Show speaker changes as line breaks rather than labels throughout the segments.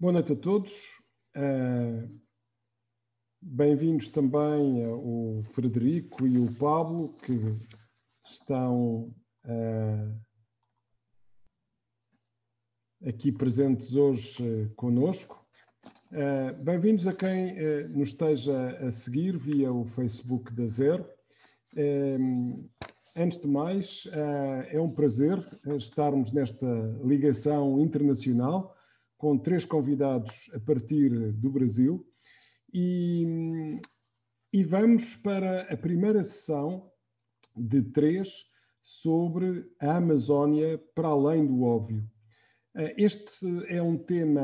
Boa noite a todos. Bem-vindos também o Frederico e o Pablo, que estão aqui presentes hoje conosco. Bem-vindos a quem nos esteja a seguir via o Facebook da Zero. Antes de mais, é um prazer estarmos nesta ligação internacional com 3 convidados a partir do Brasil e vamos para a primeira sessão de 3 sobre a Amazónia para além do óbvio. Este é um tema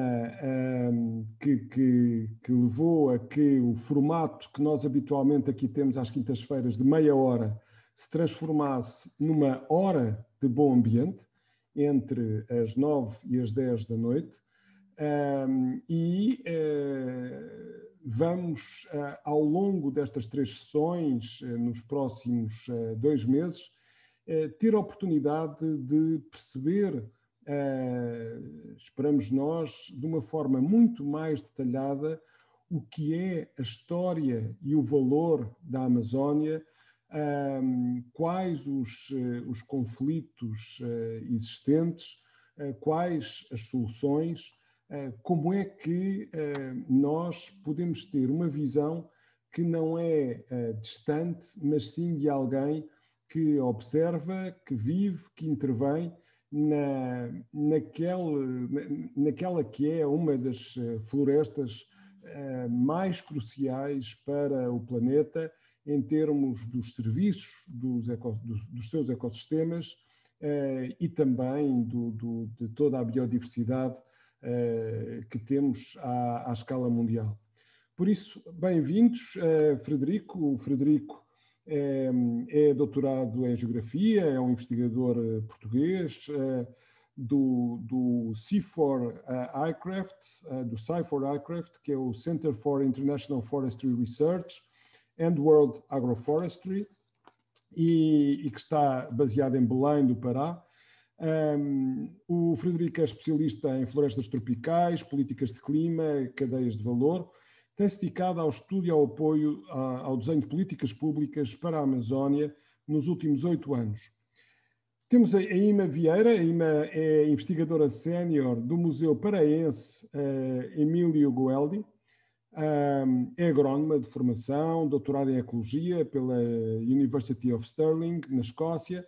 que levou a que o formato que nós habitualmente aqui temos às quintas-feiras de meia hora se transformasse numa hora de bom ambiente, entre as 9 e as 10 da noite. Vamos, ao longo destas 3 sessões, nos próximos 2 meses, ter a oportunidade de perceber, esperamos nós, de uma forma muito mais detalhada, o que é a história e o valor da Amazónia, quais os conflitos existentes, quais as soluções, como é que nós podemos ter uma visão que não é distante, mas sim de alguém que observa, que vive, que intervém naquela que é uma das florestas mais cruciais para o planeta em termos dos serviços dos seus ecossistemas e também de toda a biodiversidade que temos à escala mundial. Por isso, bem-vindos, Frederico. O Frederico é doutorado em Geografia, é um investigador português do CIFOR-ICRAFT, que é o Center for International Forestry Research and World Agroforestry, e que está baseado em Belém do Pará. O Frederico é especialista em florestas tropicais, políticas de clima, cadeias de valor. Tem-se dedicado ao estudo e ao apoio ao desenho de políticas públicas para a Amazónia nos últimos 8 anos. Temos a Ima Vieira. A Ima é investigadora sénior do Museu Paraense Emílio Goeldi. É agrónoma de formação, doutorada em Ecologia pela University of Stirling, na Escócia.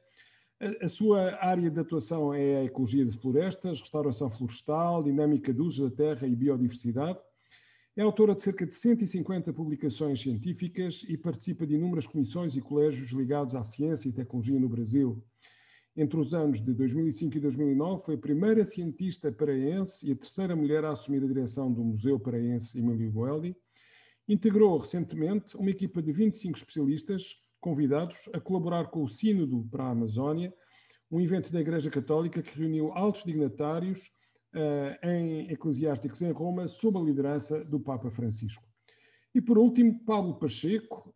A sua área de atuação é a ecologia de florestas, restauração florestal, dinâmica de usos da terra e biodiversidade. É autora de cerca de 150 publicações científicas e participa de inúmeras comissões e colégios ligados à ciência e tecnologia no Brasil. Entre os anos de 2005 e 2009, foi a primeira cientista paraense e a terceira mulher a assumir a direção do Museu Paraense Emílio Goeldi. Integrou recentemente uma equipa de 25 especialistas convidados a colaborar com o Sínodo para a Amazónia, um evento da Igreja Católica que reuniu altos dignatários eclesiásticos em Roma, sob a liderança do Papa Francisco. E, por último, Pablo Pacheco,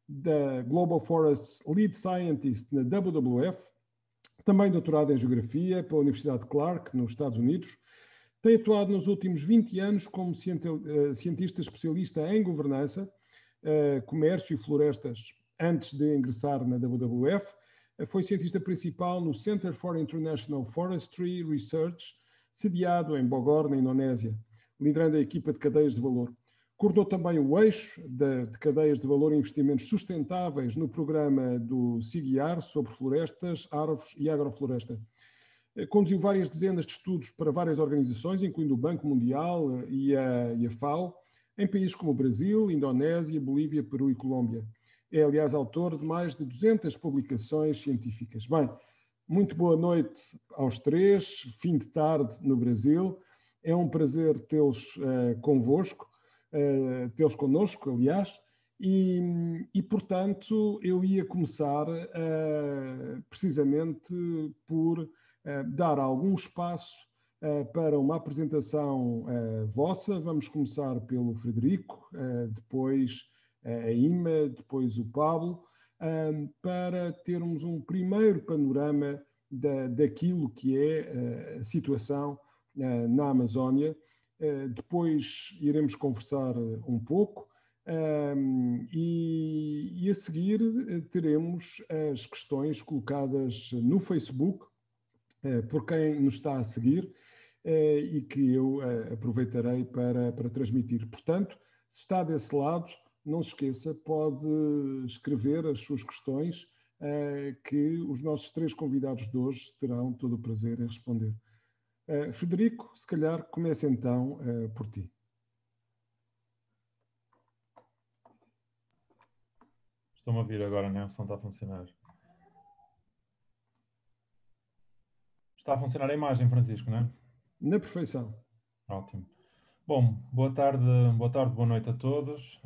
da Global Forests Lead Scientist na WWF, também doutorado em Geografia pela Universidade de Clark, nos Estados Unidos. Tem atuado nos últimos 20 anos como cientista especialista em governança, comércio e florestas. Antes de ingressar na WWF, foi cientista principal no Center for International Forestry Research, sediado em Bogor, na Indonésia, liderando a equipa de cadeias de valor. Coordenou também o eixo de cadeias de valor e investimentos sustentáveis no programa do CIGIAR sobre florestas, árvores e agrofloresta. Conduziu várias dezenas de estudos para várias organizações, incluindo o Banco Mundial e a FAO, em países como o Brasil, Indonésia, Bolívia, Peru e Colômbia. É, aliás, autor de mais de 200 publicações científicas. Bem, muito boa noite aos 3, fim de tarde no Brasil. É um prazer tê-los convosco, tê-los connosco, aliás, e, portanto, eu ia começar precisamente por dar algum espaço para uma apresentação vossa. Vamos começar pelo Frederico, depois a Ima, depois o Pablo, para termos um primeiro panorama daquilo que é a situação na Amazónia Depois iremos conversar um pouco e a seguir teremos as questões colocadas no Facebook por quem nos está a seguir e que eu aproveitarei para transmitir. Portanto, se está desse lado, não se esqueça, pode escrever as suas questões que os nossos 3 convidados de hoje terão todo o prazer em responder. Frederico, se calhar comece então por ti.
Estão-me a ouvir agora, não é? O som está a funcionar. Está a funcionar a imagem, Francisco, não é?
Na perfeição.
Ótimo. Bom, boa tarde, boa noite a todos.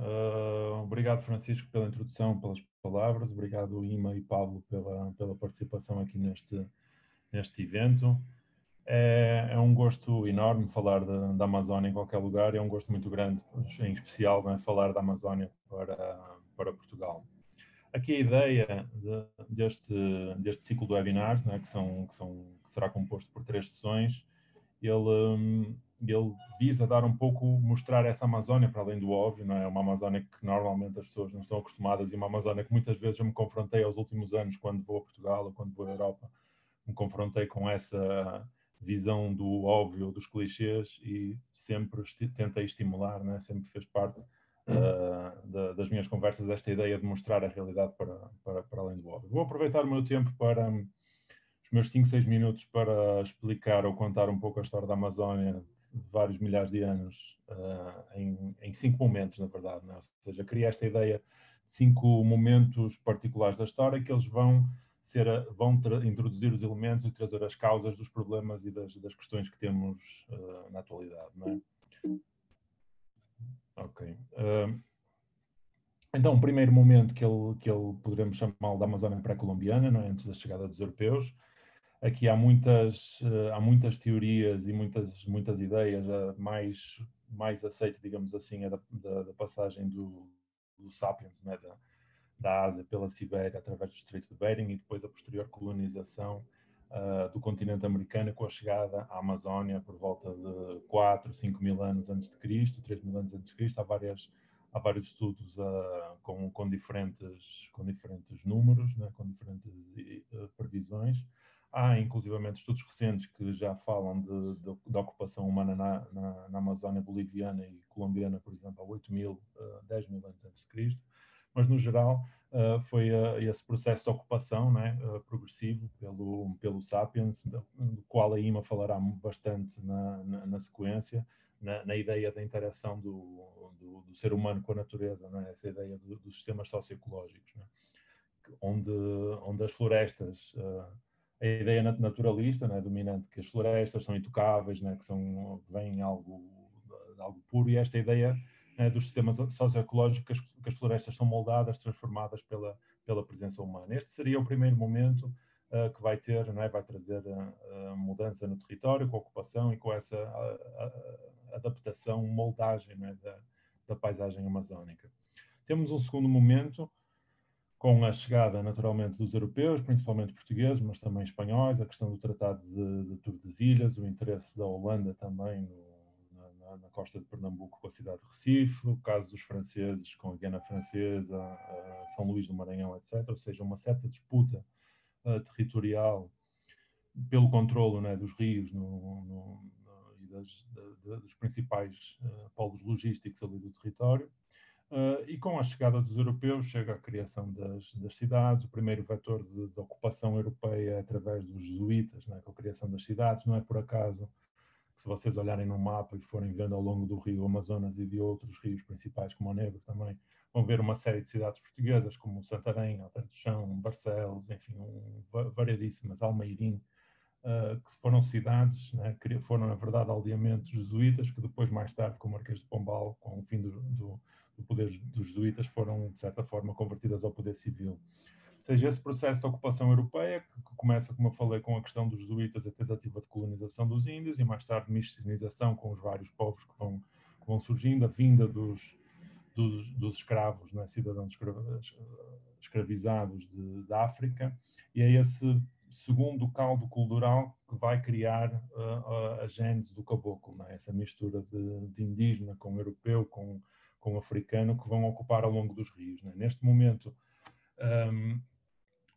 Obrigado, Francisco, pela introdução, pelas palavras. Obrigado, Ima e Pablo, pela participação aqui neste evento. É um gosto enorme falar da Amazónia em qualquer lugar. É um gosto muito grande, em especial, né, falar da Amazónia para Portugal. Aqui a ideia deste ciclo de webinars, né, que será composto por 3 sessões, ele visa dar um pouco, mostrar essa Amazónia para além do óbvio, não é? Uma Amazónia que normalmente as pessoas não estão acostumadas e uma Amazónia que muitas vezes eu me confrontei aos últimos anos quando vou a Portugal ou quando vou à Europa, me confrontei com essa visão do óbvio, dos clichês e sempre tentei estimular, né? Sempre fez parte das minhas conversas esta ideia de mostrar a realidade para além do óbvio. Vou aproveitar o meu tempo para os meus 5, 6 minutos para explicar ou contar um pouco a história da Amazónia de vários milhares de anos em 5 momentos, na verdade, né? Ou seja, criei esta ideia de 5 momentos particulares da história que eles vão introduzir os elementos e trazer as causas dos problemas e das questões que temos na atualidade, não é? Ok. Então, o primeiro momento que ele poderemos chamar da Amazónia pré-colombiana, não é? Antes da chegada dos europeus. Aqui há muitas teorias e muitas ideias. A mais aceita, digamos assim, é da passagem do Sapiens, né? Da Ásia pela Sibéria através do Estreito de Bering e depois a posterior colonização do continente americano com a chegada à Amazónia por volta de 4, 5 mil anos antes de Cristo, 3 mil anos antes de Cristo. Há vários estudos com diferentes números, né, com diferentes previsões. Há, inclusivamente, estudos recentes que já falam da ocupação humana na Amazónia boliviana e colombiana, por exemplo, há 8 mil, 10 mil anos antes de Cristo. Mas, no geral, foi esse processo de ocupação, né, progressivo pelo Sapiens, do qual a Ima falará bastante na sequência, na ideia da interação do ser humano com a natureza, né, essa ideia dos sistemas socioecológicos, né, onde as florestas, a ideia naturalista, né, dominante, que as florestas são intocáveis, né, que vêm algo puro, e esta ideia dos sistemas socioecológicos, que as florestas são moldadas, transformadas pela presença humana. Este seria o primeiro momento que vai trazer mudança no território, com a ocupação e com essa adaptação, moldagem, né, da paisagem amazónica. Temos um segundo momento, com a chegada, naturalmente, dos europeus, principalmente portugueses, mas também espanhóis, a questão do Tratado de Tordesilhas, o interesse da Holanda também na costa de Pernambuco com a cidade de Recife, o caso dos franceses com a Guiana Francesa, São Luís do Maranhão, etc. Ou seja, uma certa disputa territorial pelo controlo, né, dos rios e dos principais polos logísticos ali do território. E com a chegada dos europeus chega a criação das cidades, o primeiro vetor de ocupação europeia através dos jesuítas, né, com a criação das cidades. Não é por acaso que, se vocês olharem no mapa e forem vendo ao longo do rio Amazonas e de outros rios principais, como o Negro também, vão ver uma série de cidades portuguesas, como Santarém, Alter do Chão, Barcelos, enfim, variadíssimas, Almeirim, que foram cidades, né, que foram, na verdade, aldeamentos jesuítas, que depois, mais tarde, com o Marquês de Pombal, com o fim do poder dos jesuítas, foram, de certa forma, convertidas ao poder civil. Ou seja, esse processo de ocupação europeia, que começa, como eu falei, com a questão dos jesuítas, a tentativa de colonização dos índios, e mais tarde miscigenação com os vários povos que vão surgindo, a vinda dos escravos, né, cidadãos escravizados da África, e é esse segundo o caldo cultural que vai criar a gênese do caboclo, não é? Essa mistura de indígena com europeu, com africano, que vão ocupar ao longo dos rios, não é? Neste momento,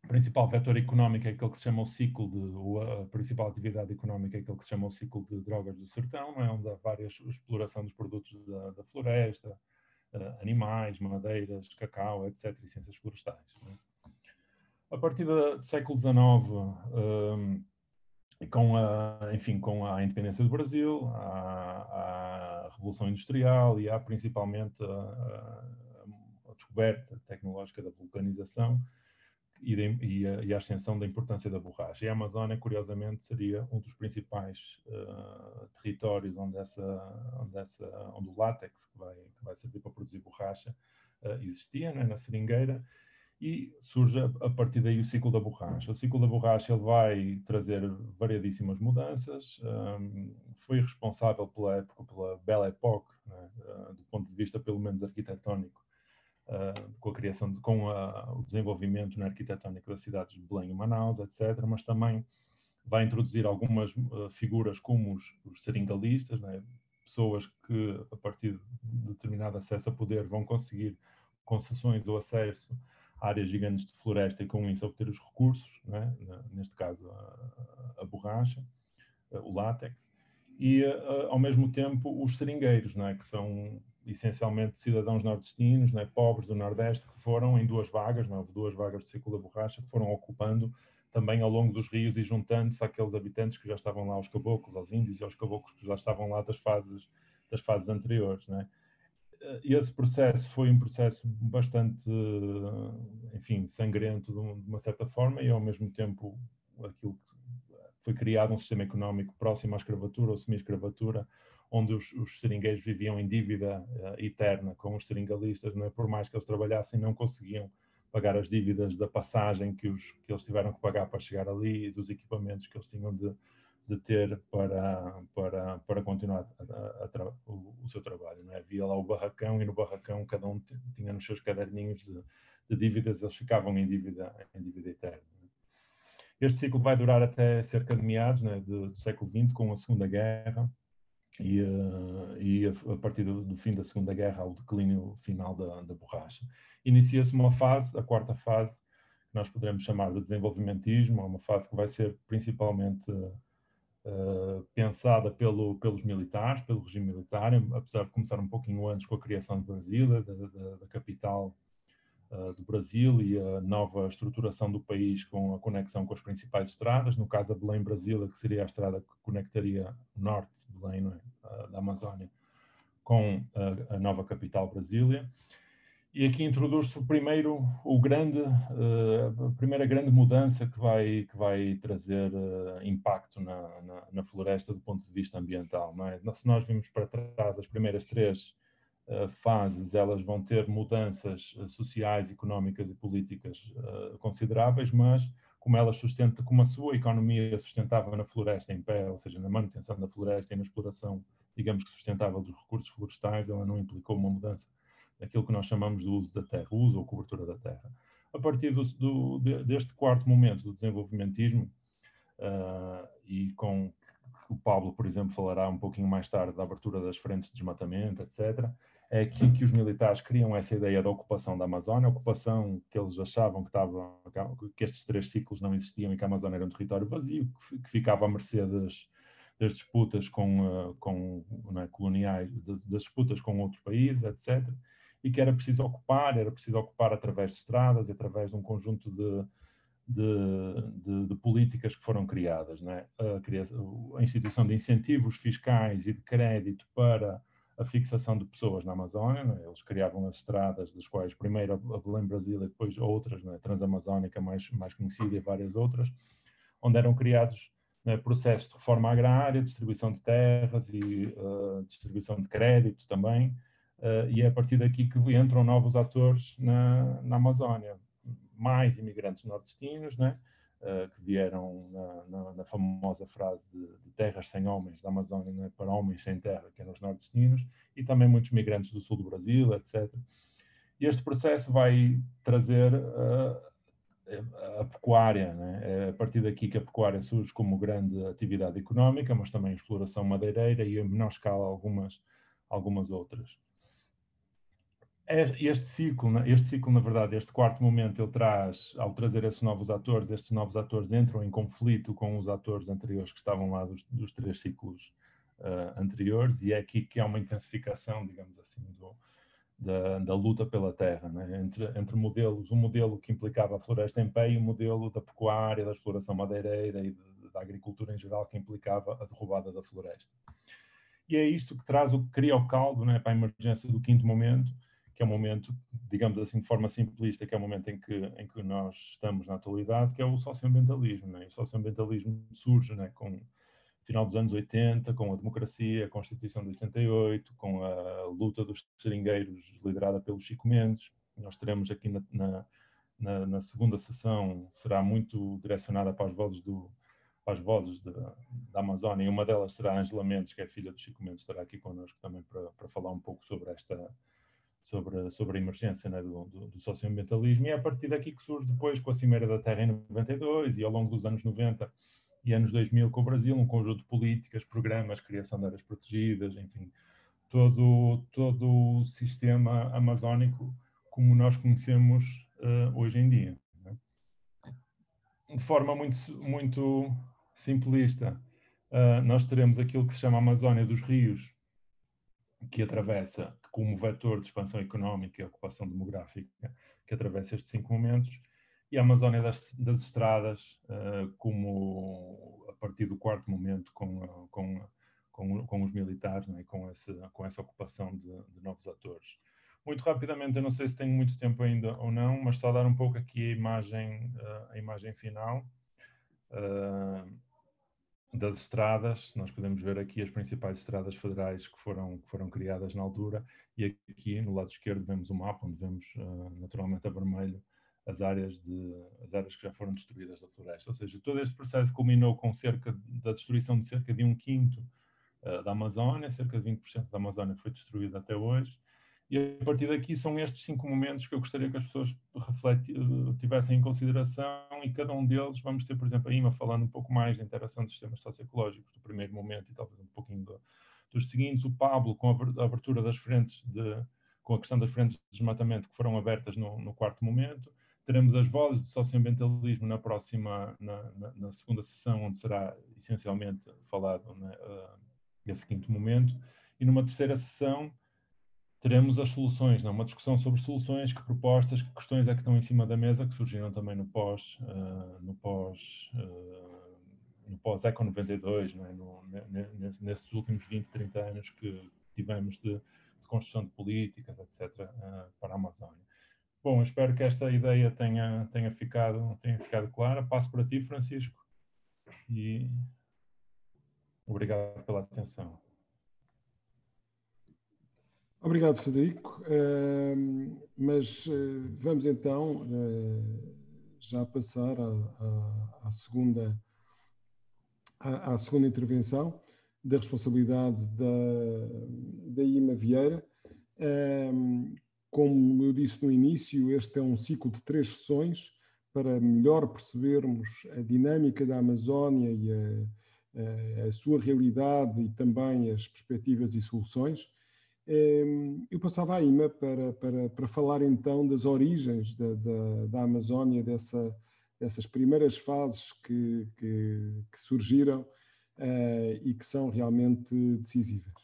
o principal vetor económico é aquele que se chama o ciclo a principal atividade económica é aquele que se chama o ciclo de drogas do sertão, não é? Onde há várias exploração dos produtos da floresta, animais, madeiras, cacau, etc., e ciências florestais, não é? A partir do século XIX, enfim, com a independência do Brasil, a Revolução Industrial e há principalmente a descoberta tecnológica da vulcanização e a ascensão da importância da borracha. E a Amazónia, curiosamente, seria um dos principais territórios onde o látex, que vai servir para produzir borracha, existia, né, na seringueira. E surge a partir daí o ciclo da borracha. O ciclo da borracha ele vai trazer variadíssimas mudanças. Foi responsável pela Belle Époque, né, do ponto de vista pelo menos arquitetónico, com a criação com o desenvolvimento na arquitetónica das cidades de Belém e Manaus, etc. Mas também vai introduzir algumas figuras como os seringalistas, né, pessoas que a partir de determinado acesso a poder vão conseguir concessões ou acesso áreas gigantes de floresta e com isso obter os recursos, né? Neste caso a borracha, o látex, e ao mesmo tempo os seringueiros, né? Que são essencialmente cidadãos nordestinos, né? Pobres do Nordeste, que foram em duas vagas, houve duas vagas do ciclo da borracha, que foram ocupando também ao longo dos rios e juntando-se àqueles habitantes que já estavam lá, aos caboclos, aos índios e aos caboclos que já estavam lá das fases anteriores, né? E esse processo foi um processo bastante, enfim, sangrento de uma certa forma e ao mesmo tempo aquilo que foi criado um sistema económico próximo à escravatura ou semi-escravatura, onde os seringueiros viviam em dívida eterna com os seringalistas, não é? Por mais que eles trabalhassem, não conseguiam pagar as dívidas da passagem que eles tiveram que pagar para chegar ali e dos equipamentos que eles tinham de ter para continuar o seu trabalho, não é? Havia lá o barracão e no barracão cada um tinha nos seus caderninhos de dívidas, eles ficavam em dívida eterna. Este ciclo vai durar até cerca de meados, né, do século XX, com a Segunda Guerra, e a partir do fim da Segunda Guerra ao declínio final da borracha. Inicia-se uma fase, a quarta fase, que nós poderemos chamar de desenvolvimentismo, uma fase que vai ser principalmente pensada pelos militares, pelo regime militar, apesar de começar um pouquinho antes com a criação de Brasília, da capital do Brasil e a nova estruturação do país com a conexão com as principais estradas, no caso a Belém-Brasília, que seria a estrada que conectaria o norte de Belém, não é? Da Amazónia, com a nova capital Brasília. E aqui introduz-se a primeira grande mudança que vai trazer impacto na floresta do ponto de vista ambiental, não é? Se nós vimos para trás as primeiras três fases, elas vão ter mudanças sociais, económicas e políticas consideráveis, mas como a sua economia sustentava na floresta em pé, ou seja, na manutenção da floresta e na exploração, digamos que sustentável dos recursos florestais, ela não implicou uma mudança daquilo que nós chamamos de uso da terra, uso ou cobertura da terra. A partir deste quarto momento do desenvolvimentismo, e com o Pablo, por exemplo, falará um pouquinho mais tarde da abertura das frentes de desmatamento, etc., é aqui que os militares criam essa ideia da ocupação da Amazónia, ocupação que eles achavam que estes três ciclos não existiam e que a Amazónia era um território vazio, que ficava à mercê das disputas coloniais, das disputas com outros países, etc., e que era preciso ocupar através de estradas, através de um conjunto de políticas que foram criadas, né? A instituição de incentivos fiscais e de crédito para a fixação de pessoas na Amazónia, né? Eles criavam as estradas, das quais primeiro a Belém-Brasília e depois outras, né? Transamazónica mais conhecida e várias outras, onde eram criados, né, processos de reforma agrária, distribuição de terras e distribuição de crédito também, e é a partir daqui que entram novos atores na Amazónia. Mais imigrantes nordestinos, né, que vieram na famosa frase de terras sem homens da Amazónia, né, para homens sem terra, que eram os nordestinos, e também muitos migrantes do sul do Brasil, etc. E este processo vai trazer a pecuária, né? É a partir daqui que a pecuária surge como grande atividade económica, mas também a exploração madeireira e, em menor escala, algumas outras. Este ciclo, na verdade, este quarto momento, ele traz, ao trazer estes novos atores entram em conflito com os atores anteriores que estavam lá dos 3 ciclos anteriores, e é aqui que há uma intensificação, digamos assim, da luta pela terra, né? entre modelos, um modelo que implicava a floresta em pé e um modelo da pecuária, da exploração madeireira e da agricultura em geral, que implicava a derrubada da floresta. E é isto que cria o caldo, né, para a emergência do quinto momento, que é um momento, digamos assim, de forma simplista, que é o momento em que nós estamos na atualidade, que é o socioambientalismo, né? O socioambientalismo surge, né, com o final dos anos 80, com a democracia, a Constituição de 88, com a luta dos seringueiros liderada pelo Chico Mendes. Nós teremos aqui na segunda sessão, será muito direcionada para as vozes da Amazónia, e uma delas será a Ângela Mendes, que é filha do Chico Mendes, estará aqui connosco também para falar um pouco sobre a emergência, né, do socioambientalismo, e é a partir daqui que surge depois, com a Cimeira da Terra em 92, e ao longo dos anos 90 e anos 2000 com o Brasil, um conjunto de políticas, programas, criação de áreas protegidas, enfim, todo o sistema amazónico como nós conhecemos hoje em dia, né? De forma muito simplista, nós teremos aquilo que se chama a Amazónia dos rios, que atravessa, como vetor de expansão económica e ocupação demográfica, que atravessa estes 5 momentos, e a Amazónia das estradas, como a partir do quarto momento, com os militares, né, com essa ocupação de novos atores. Muito rapidamente, eu não sei se tenho muito tempo ainda ou não, mas só dar um pouco aqui a imagem final das estradas. Nós podemos ver aqui as principais estradas federais que foram criadas na altura, e aqui no lado esquerdo vemos o mapa, onde vemos naturalmente a vermelho as áreas que já foram destruídas da floresta. Ou seja, todo este processo culminou com da destruição de cerca de 1/5 da Amazónia, cerca de 20% da Amazónia foi destruída até hoje. E a partir daqui são estes 5 momentos que eu gostaria que as pessoas tivessem em consideração, e cada um deles vamos ter, por exemplo, a IMA falando um pouco mais da interação dos sistemas socioecológicos do primeiro momento e talvez um pouquinho dos seguintes, o Pablo com a abertura das frentes, com a questão das frentes de desmatamento que foram abertas no quarto momento. Teremos as vozes do socioambientalismo na segunda sessão, onde será essencialmente falado, né, esse quinto momento, e numa terceira sessão teremos as soluções, não? Uma discussão sobre soluções, que propostas, que questões é que estão em cima da mesa, que surgiram também no pós-Eco 92, não é? Nesses últimos 20, 30 anos que tivemos de construção de políticas, etc., para a Amazónia. Bom, espero que esta ideia tenha ficado clara. Passo para ti, Francisco, e obrigado pela atenção.
Obrigado, Frederico. Mas vamos então já passar à segunda intervenção, da responsabilidade da IMA Vieira. Como eu disse no início, este é um ciclo de 3 sessões para melhor percebermos a dinâmica da Amazónia e a sua realidade, e também as perspectivas e soluções. Eu passava à IMA para falar então das origens da Amazónia, dessas primeiras fases que surgiram e que são realmente decisivas.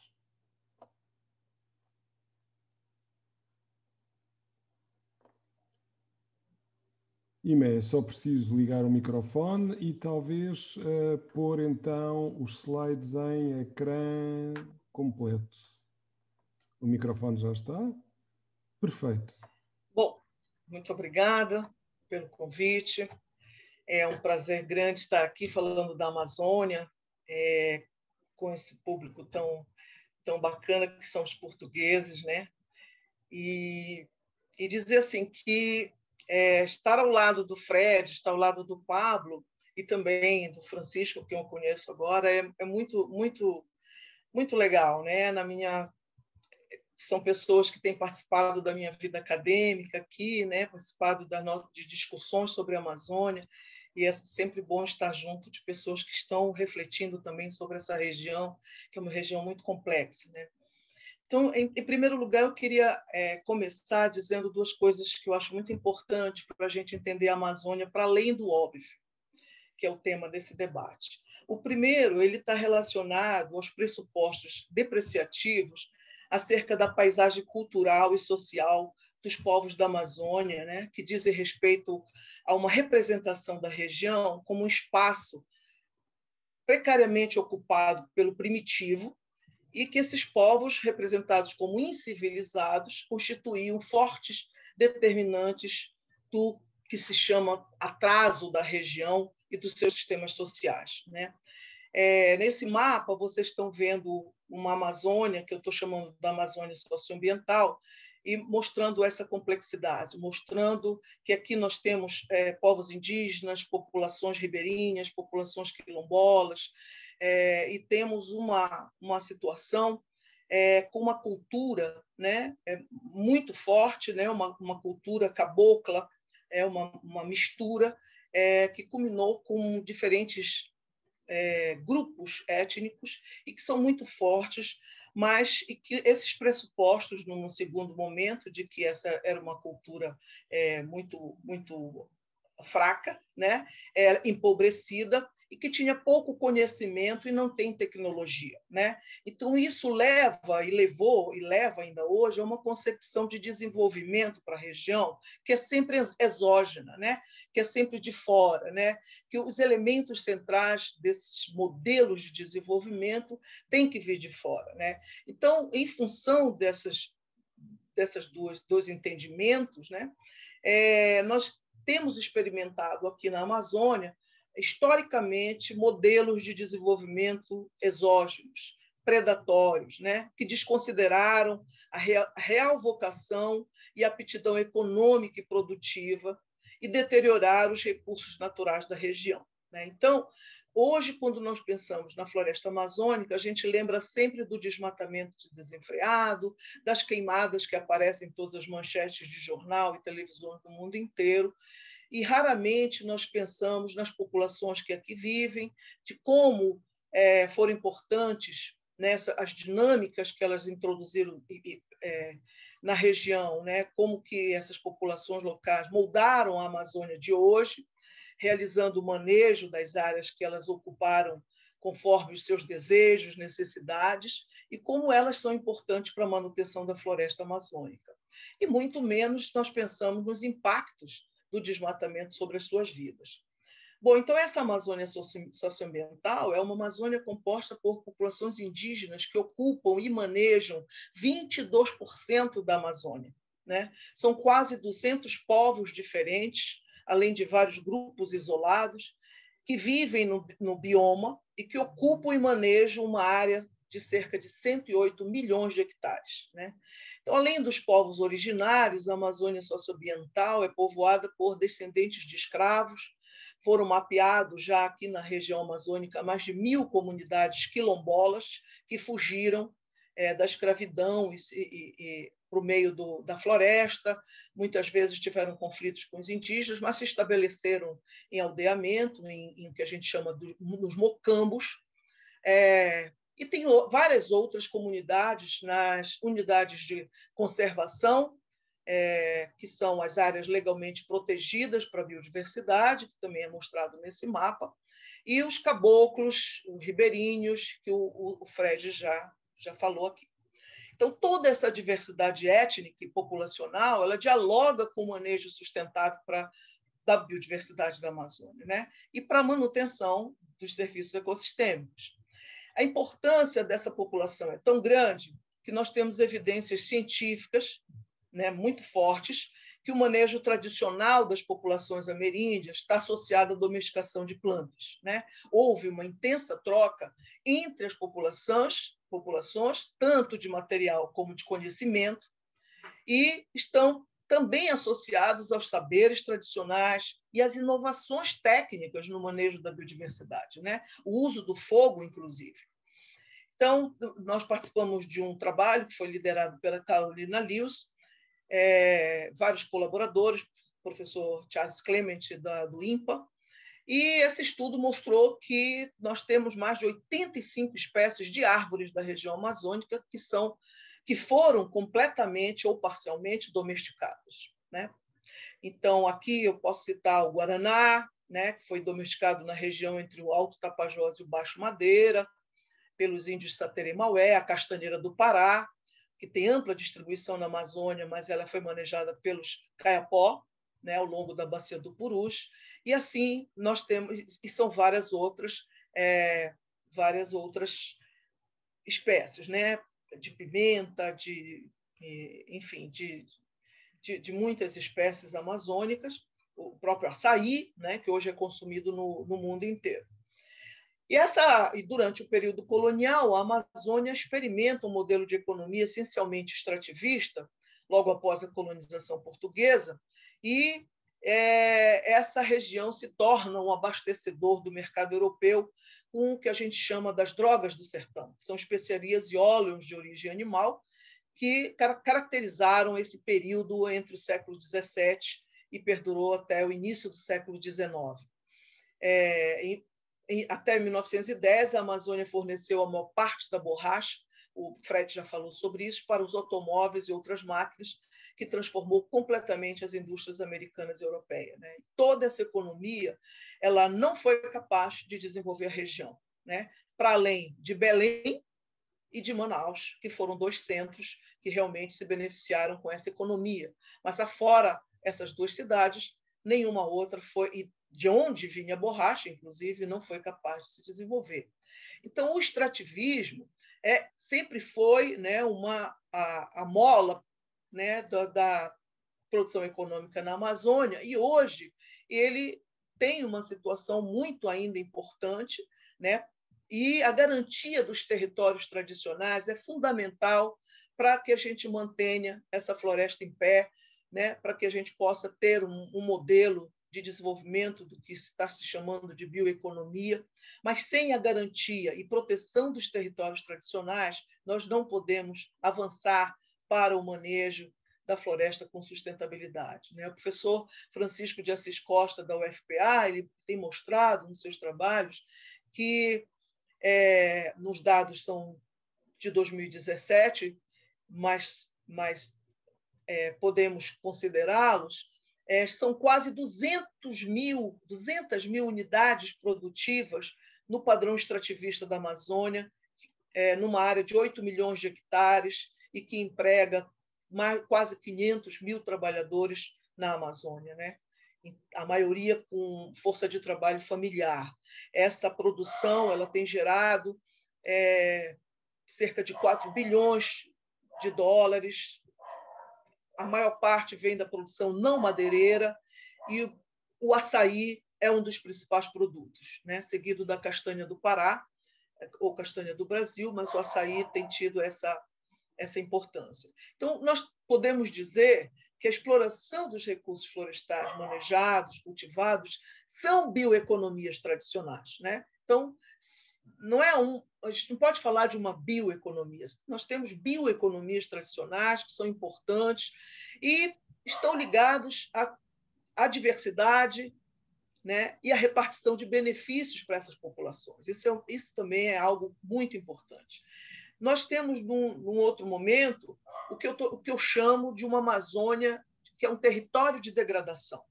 IMA, é só preciso ligar o microfone e talvez pôr então os slides em ecrã completo. O microfone já está? Perfeito.
Bom, muito obrigada pelo convite. É um prazer grande estar aqui falando da Amazônia, com esse público tão bacana que são os portugueses, né? E dizer assim que estar ao lado do Fred, estar ao lado do Pablo e também do Francisco, que eu conheço agora, é muito, muito, muito legal, né? são pessoas que têm participado da minha vida acadêmica aqui, né? Participado de discussões sobre a Amazônia, e é sempre bom estar junto de pessoas que estão refletindo também sobre essa região, que é uma região muito complexa, né? Então, em primeiro lugar, eu queria começar dizendo duas coisas que eu acho muito importantes para a gente entender a Amazônia, para além do óbvio, que é o tema desse debate. O primeiro, ele está relacionado aos pressupostos depreciativos acerca da paisagem cultural e social dos povos da Amazônia, né, que dizem respeito a uma representação da região como um espaço precariamente ocupado pelo primitivo, e que esses povos, representados como incivilizados, constituíam fortes determinantes do que se chama atraso da região e dos seus sistemas sociais, né? Nesse mapa, vocês estão vendo uma Amazônia, que eu estou chamando da Amazônia socioambiental, e mostrando essa complexidade, mostrando que aqui nós temos povos indígenas, populações ribeirinhas, populações quilombolas, e temos uma situação com uma cultura, né, muito forte, né, uma cultura cabocla, uma mistura que culminou com diferentes grupos étnicos e que são muito fortes, mas e que esses pressupostos, num segundo momento, de que essa era uma cultura muito fraca, né, empobrecida, e que tinha pouco conhecimento e não tem tecnologia, né? Então isso leva e leva ainda hoje a uma concepção de desenvolvimento para a região que é sempre exógena, né? Que é sempre de fora, né? Que os elementos centrais desses modelos de desenvolvimento têm que vir de fora, né? Então, em função dessas dois entendimentos, né? Nós temos experimentado aqui na Amazônia, historicamente, modelos de desenvolvimento exógenos, predatórios, né? Que desconsideraram a real vocação e aptidão econômica e produtiva e deterioraram os recursos naturais da região, né? Então, hoje, quando nós pensamos na floresta amazônica, a gente lembra sempre do desmatamento desenfreado, das queimadas que aparecem em todas as manchetes de jornal e televisão do mundo inteiro, e raramente nós pensamos nas populações que aqui vivem, de como foram importantes as dinâmicas que elas introduziram na região, né? Como que essas populações locais moldaram a Amazônia de hoje, realizando o manejo das áreas que elas ocuparam conforme os seus desejos, necessidades, e como elas são importantes para a manutenção da floresta amazônica. E muito menos nós pensamos nos impactos do desmatamento sobre as suas vidas. Bom, então essa Amazônia socioambiental é uma Amazônia composta por populações indígenas que ocupam e manejam 22% da Amazônia, né? São quase 200 povos diferentes, além de vários grupos isolados, que vivem no bioma e que ocupam e manejam uma área de cerca de 108 milhões de hectares, né? Então, além dos povos originários, a Amazônia socioambiental é povoada por descendentes de escravos. Foram mapeados já aqui na região amazônica mais de 1.000 comunidades quilombolas que fugiram da escravidão e para o meio da floresta. Muitas vezes tiveram conflitos com os indígenas, mas se estabeleceram em aldeamento, em o que a gente chama dos mocambos. E tem várias outras comunidades nas unidades de conservação, que são as áreas legalmente protegidas para a biodiversidade, que também é mostrado nesse mapa, e os caboclos, os ribeirinhos, que o Fred já falou aqui. Então, toda essa diversidade étnica e populacional, ela dialoga com o manejo sustentável da biodiversidade da Amazônia, né? E para a manutenção dos serviços ecossistêmicos. A importância dessa população é tão grande que nós temos evidências científicas, né, muito fortes, que o manejo tradicional das populações ameríndias está associado à domesticação de plantas, né? Houve uma intensa troca entre as populações, tanto de material como de conhecimento, e estão também associados aos saberes tradicionais e às inovações técnicas no manejo da biodiversidade, né? O uso do fogo, inclusive. Então, nós participamos de um trabalho que foi liderado pela Carolina Lewis, vários colaboradores, o professor Charles Clement, do INPA, e esse estudo mostrou que nós temos mais de 85 espécies de árvores da região amazônica que foram completamente ou parcialmente domesticadas, né? Então, aqui eu posso citar o guaraná, né, que foi domesticado na região entre o Alto Tapajós e o Baixo Madeira, pelos índios Saterê-Maué, a castanheira do Pará, que tem ampla distribuição na Amazônia, mas ela foi manejada pelos Kayapó, né, ao longo da bacia do Purus, e assim nós temos, e são várias outras espécies, né, de pimenta, enfim, de muitas espécies amazônicas, o próprio açaí, né, que hoje é consumido no mundo inteiro. E durante o período colonial, a Amazônia experimenta um modelo de economia essencialmente extrativista, logo após a colonização portuguesa, e essa região se torna um abastecedor do mercado europeu com o que a gente chama das drogas do sertão, que são especiarias e óleos de origem animal, que caracterizaram esse período entre o século XVII e perdurou até o início do século XIX. Até 1910, a Amazônia forneceu a maior parte da borracha, o Fred já falou sobre isso, para os automóveis e outras máquinas, que transformou completamente as indústrias americanas e europeias, né? Toda essa economia ela não foi capaz de desenvolver a região, né? Para além de Belém e de Manaus, que foram dois centros que realmente se beneficiaram com essa economia. Mas, afora essas duas cidades, nenhuma outra foi, e de onde vinha a borracha, inclusive, não foi capaz de se desenvolver. Então, o extrativismo sempre foi, né, a mola, né, da produção econômica na Amazônia, e hoje ele tem uma situação muito ainda importante, né? E a garantia dos territórios tradicionais é fundamental para que a gente mantenha essa floresta em pé, né? Para que a gente possa ter um modelo de desenvolvimento do que está se chamando de bioeconomia, mas sem a garantia e proteção dos territórios tradicionais, nós não podemos avançar para o manejo da floresta com sustentabilidade, né? O professor Francisco de Assis Costa, da UFPA, ele tem mostrado nos seus trabalhos que nos dados são de 2017, mas podemos considerá-los, são quase 200 mil unidades produtivas no padrão extrativista da Amazônia, numa área de 8 milhões de hectares e que emprega quase 500 mil trabalhadores na Amazônia, né? A maioria com força de trabalho familiar. Essa produção ela tem gerado cerca de 4 bilhões de dólares. A maior parte vem da produção não madeireira e o açaí é um dos principais produtos, né? Seguido da castanha do Pará ou castanha do Brasil, mas o açaí tem tido essa importância. Então, nós podemos dizer que a exploração dos recursos florestais manejados, cultivados, são bioeconomias tradicionais, né? Então, a gente não pode falar de uma bioeconomia. Nós temos bioeconomias tradicionais que são importantes e estão ligados à diversidade, né, e à repartição de benefícios para essas populações. Isso também é algo muito importante. Nós temos, num outro momento, o que eu chamo de uma Amazônia que é um território de degradação.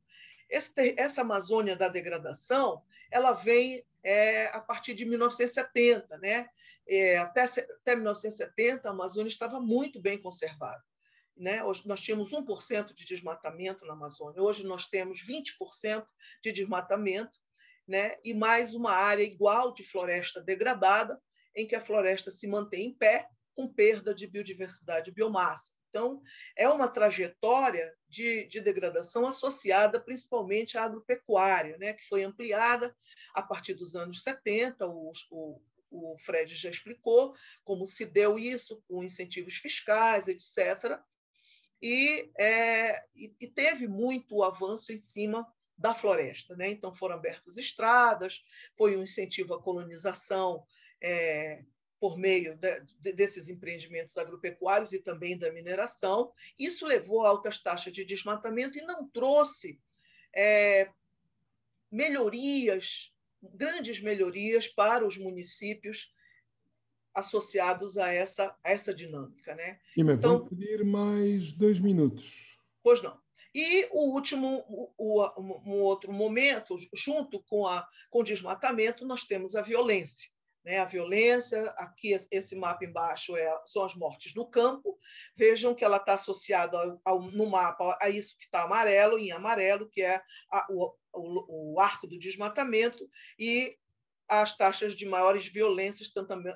Essa Amazônia da degradação ela vem a partir de 1970. Né? Até 1970, a Amazônia estava muito bem conservada. Né? Hoje nós tínhamos 1% de desmatamento na Amazônia. Hoje nós temos 20% de desmatamento, né? E mais uma área igual de floresta degradada, em que a floresta se mantém em pé, com perda de biodiversidade e biomassa. Então, é uma trajetória de degradação associada principalmente à agropecuária, né, que foi ampliada a partir dos anos 70, o Fred já explicou como se deu isso, com incentivos fiscais, etc., e teve muito avanço em cima da floresta. Né? Então, foram abertas estradas, foi um incentivo à colonização por meio desses empreendimentos agropecuários e também da mineração. Isso levou a altas taxas de desmatamento e não trouxe melhorias, grandes melhorias para os municípios associados a essa dinâmica, né?
Ima, então, vou pedir mais 2 minutos.
Pois não. E o último, um outro momento, junto com o desmatamento, nós temos a violência. Né? A violência, aqui esse mapa embaixo são as mortes no campo. Vejam que ela está associada no mapa a isso que está amarelo, em amarelo, que é o arco do desmatamento, e as taxas de maiores violências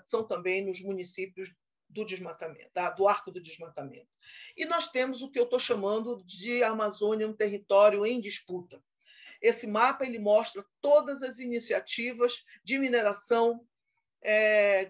são também nos municípios do desmatamento, do arco do desmatamento. E nós temos o que eu estou chamando de Amazônia, um território em disputa. Esse mapa ele mostra todas as iniciativas de mineração,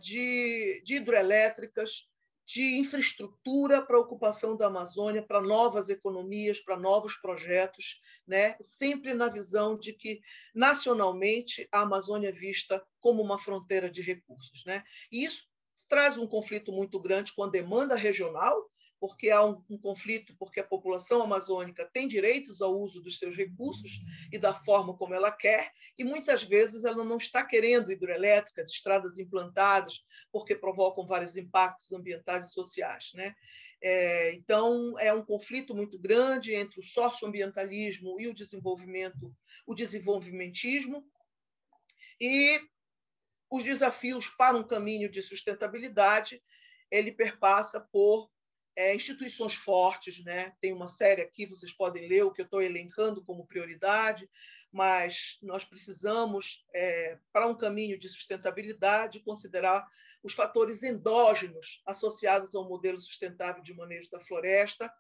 de hidrelétricas, de infraestrutura para a ocupação da Amazônia, para novas economias, para novos projetos, né? Sempre na visão de que, nacionalmente, a Amazônia é vista como uma fronteira de recursos. Né? E isso traz um conflito muito grande com a demanda regional, porque há um conflito, porque a população amazônica tem direitos ao uso dos seus recursos e da forma como ela quer, e muitas vezes ela não está querendo hidrelétricas, estradas implantadas, porque provocam vários impactos ambientais e sociais. Né? Então, é um conflito muito grande entre o socioambientalismo e o desenvolvimentismo, e os desafios para um caminho de sustentabilidade, ele perpassa por instituições fortes. Né? Tem uma série aqui, vocês podem ler o que eu estou elencando como prioridade, mas nós precisamos, para um caminho de sustentabilidade, considerar os fatores endógenos associados ao modelo sustentável de manejo da floresta,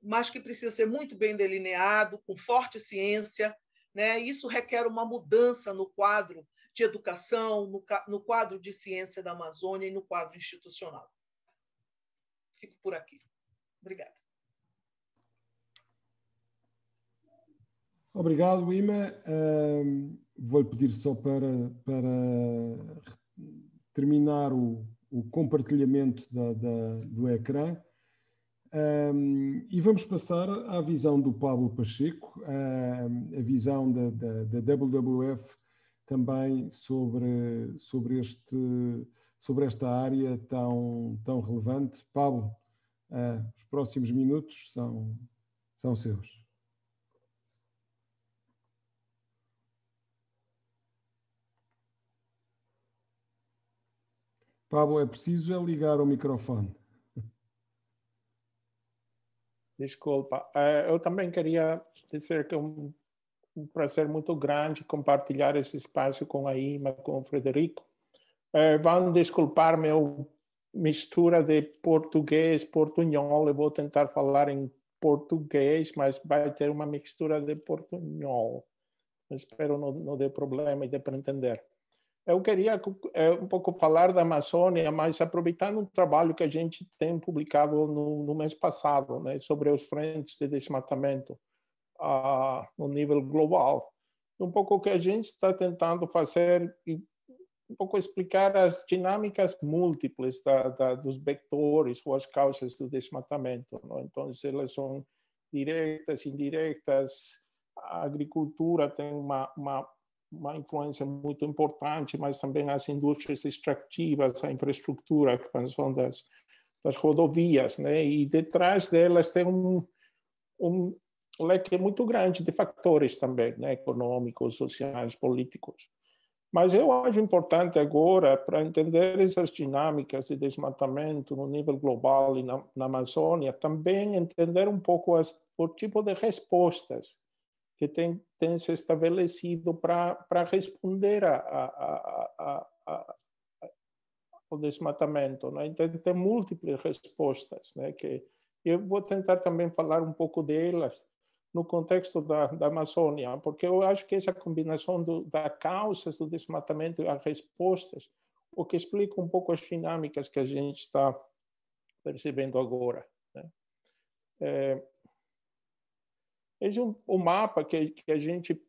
mas que precisa ser muito bem delineado, com forte ciência. Né? Isso requer uma mudança no quadro de educação, no quadro de ciência da Amazônia e no quadro institucional. Fico por aqui. Obrigada.
Obrigado, Ima. Vou-lhe pedir só para terminar o compartilhamento do ecrã. E vamos passar à visão do Pablo Pacheco, a visão da WWF também sobre esta área tão relevante. Pablo, os próximos minutos são seus. Pablo, é preciso ligar o microfone.
Desculpa. Eu também queria dizer que é um prazer muito grande compartilhar esse espaço com a Ima, com o Frederico. Vão desculpar minha mistura de português, portunhol. Eu vou tentar falar em português, mas vai ter uma mistura de portunhol. Espero não dê problema e dê para entender. Eu queria um pouco falar da Amazônia, mas aproveitando um trabalho que a gente tem publicado no mês passado, né, sobre os frentes de desmatamento no nível global. Um pouco o que a gente está tentando fazer e um pouco explicar as dinâmicas múltiplas dos vetores ou as causas do desmatamento. Não? Então, elas são diretas, indiretas. A agricultura tem uma influência muito importante, mas também as indústrias extrativas, a infraestrutura, a expansão das rodovias, né? E detrás delas tem um leque muito grande de fatores também, né? Econômicos, sociais, políticos. Mas eu acho importante agora, para entender essas dinâmicas de desmatamento no nível global e na Amazônia, também entender um pouco o tipo de respostas que tem se estabelecido para responder ao desmatamento. Né? Então, tem múltiplas respostas, né? Que eu vou tentar também falar um pouco delas no contexto da Amazônia, porque eu acho que essa combinação das causas do desmatamento e as respostas, o que explica um pouco as dinâmicas que a gente está percebendo agora. Né? Esse é um mapa que a gente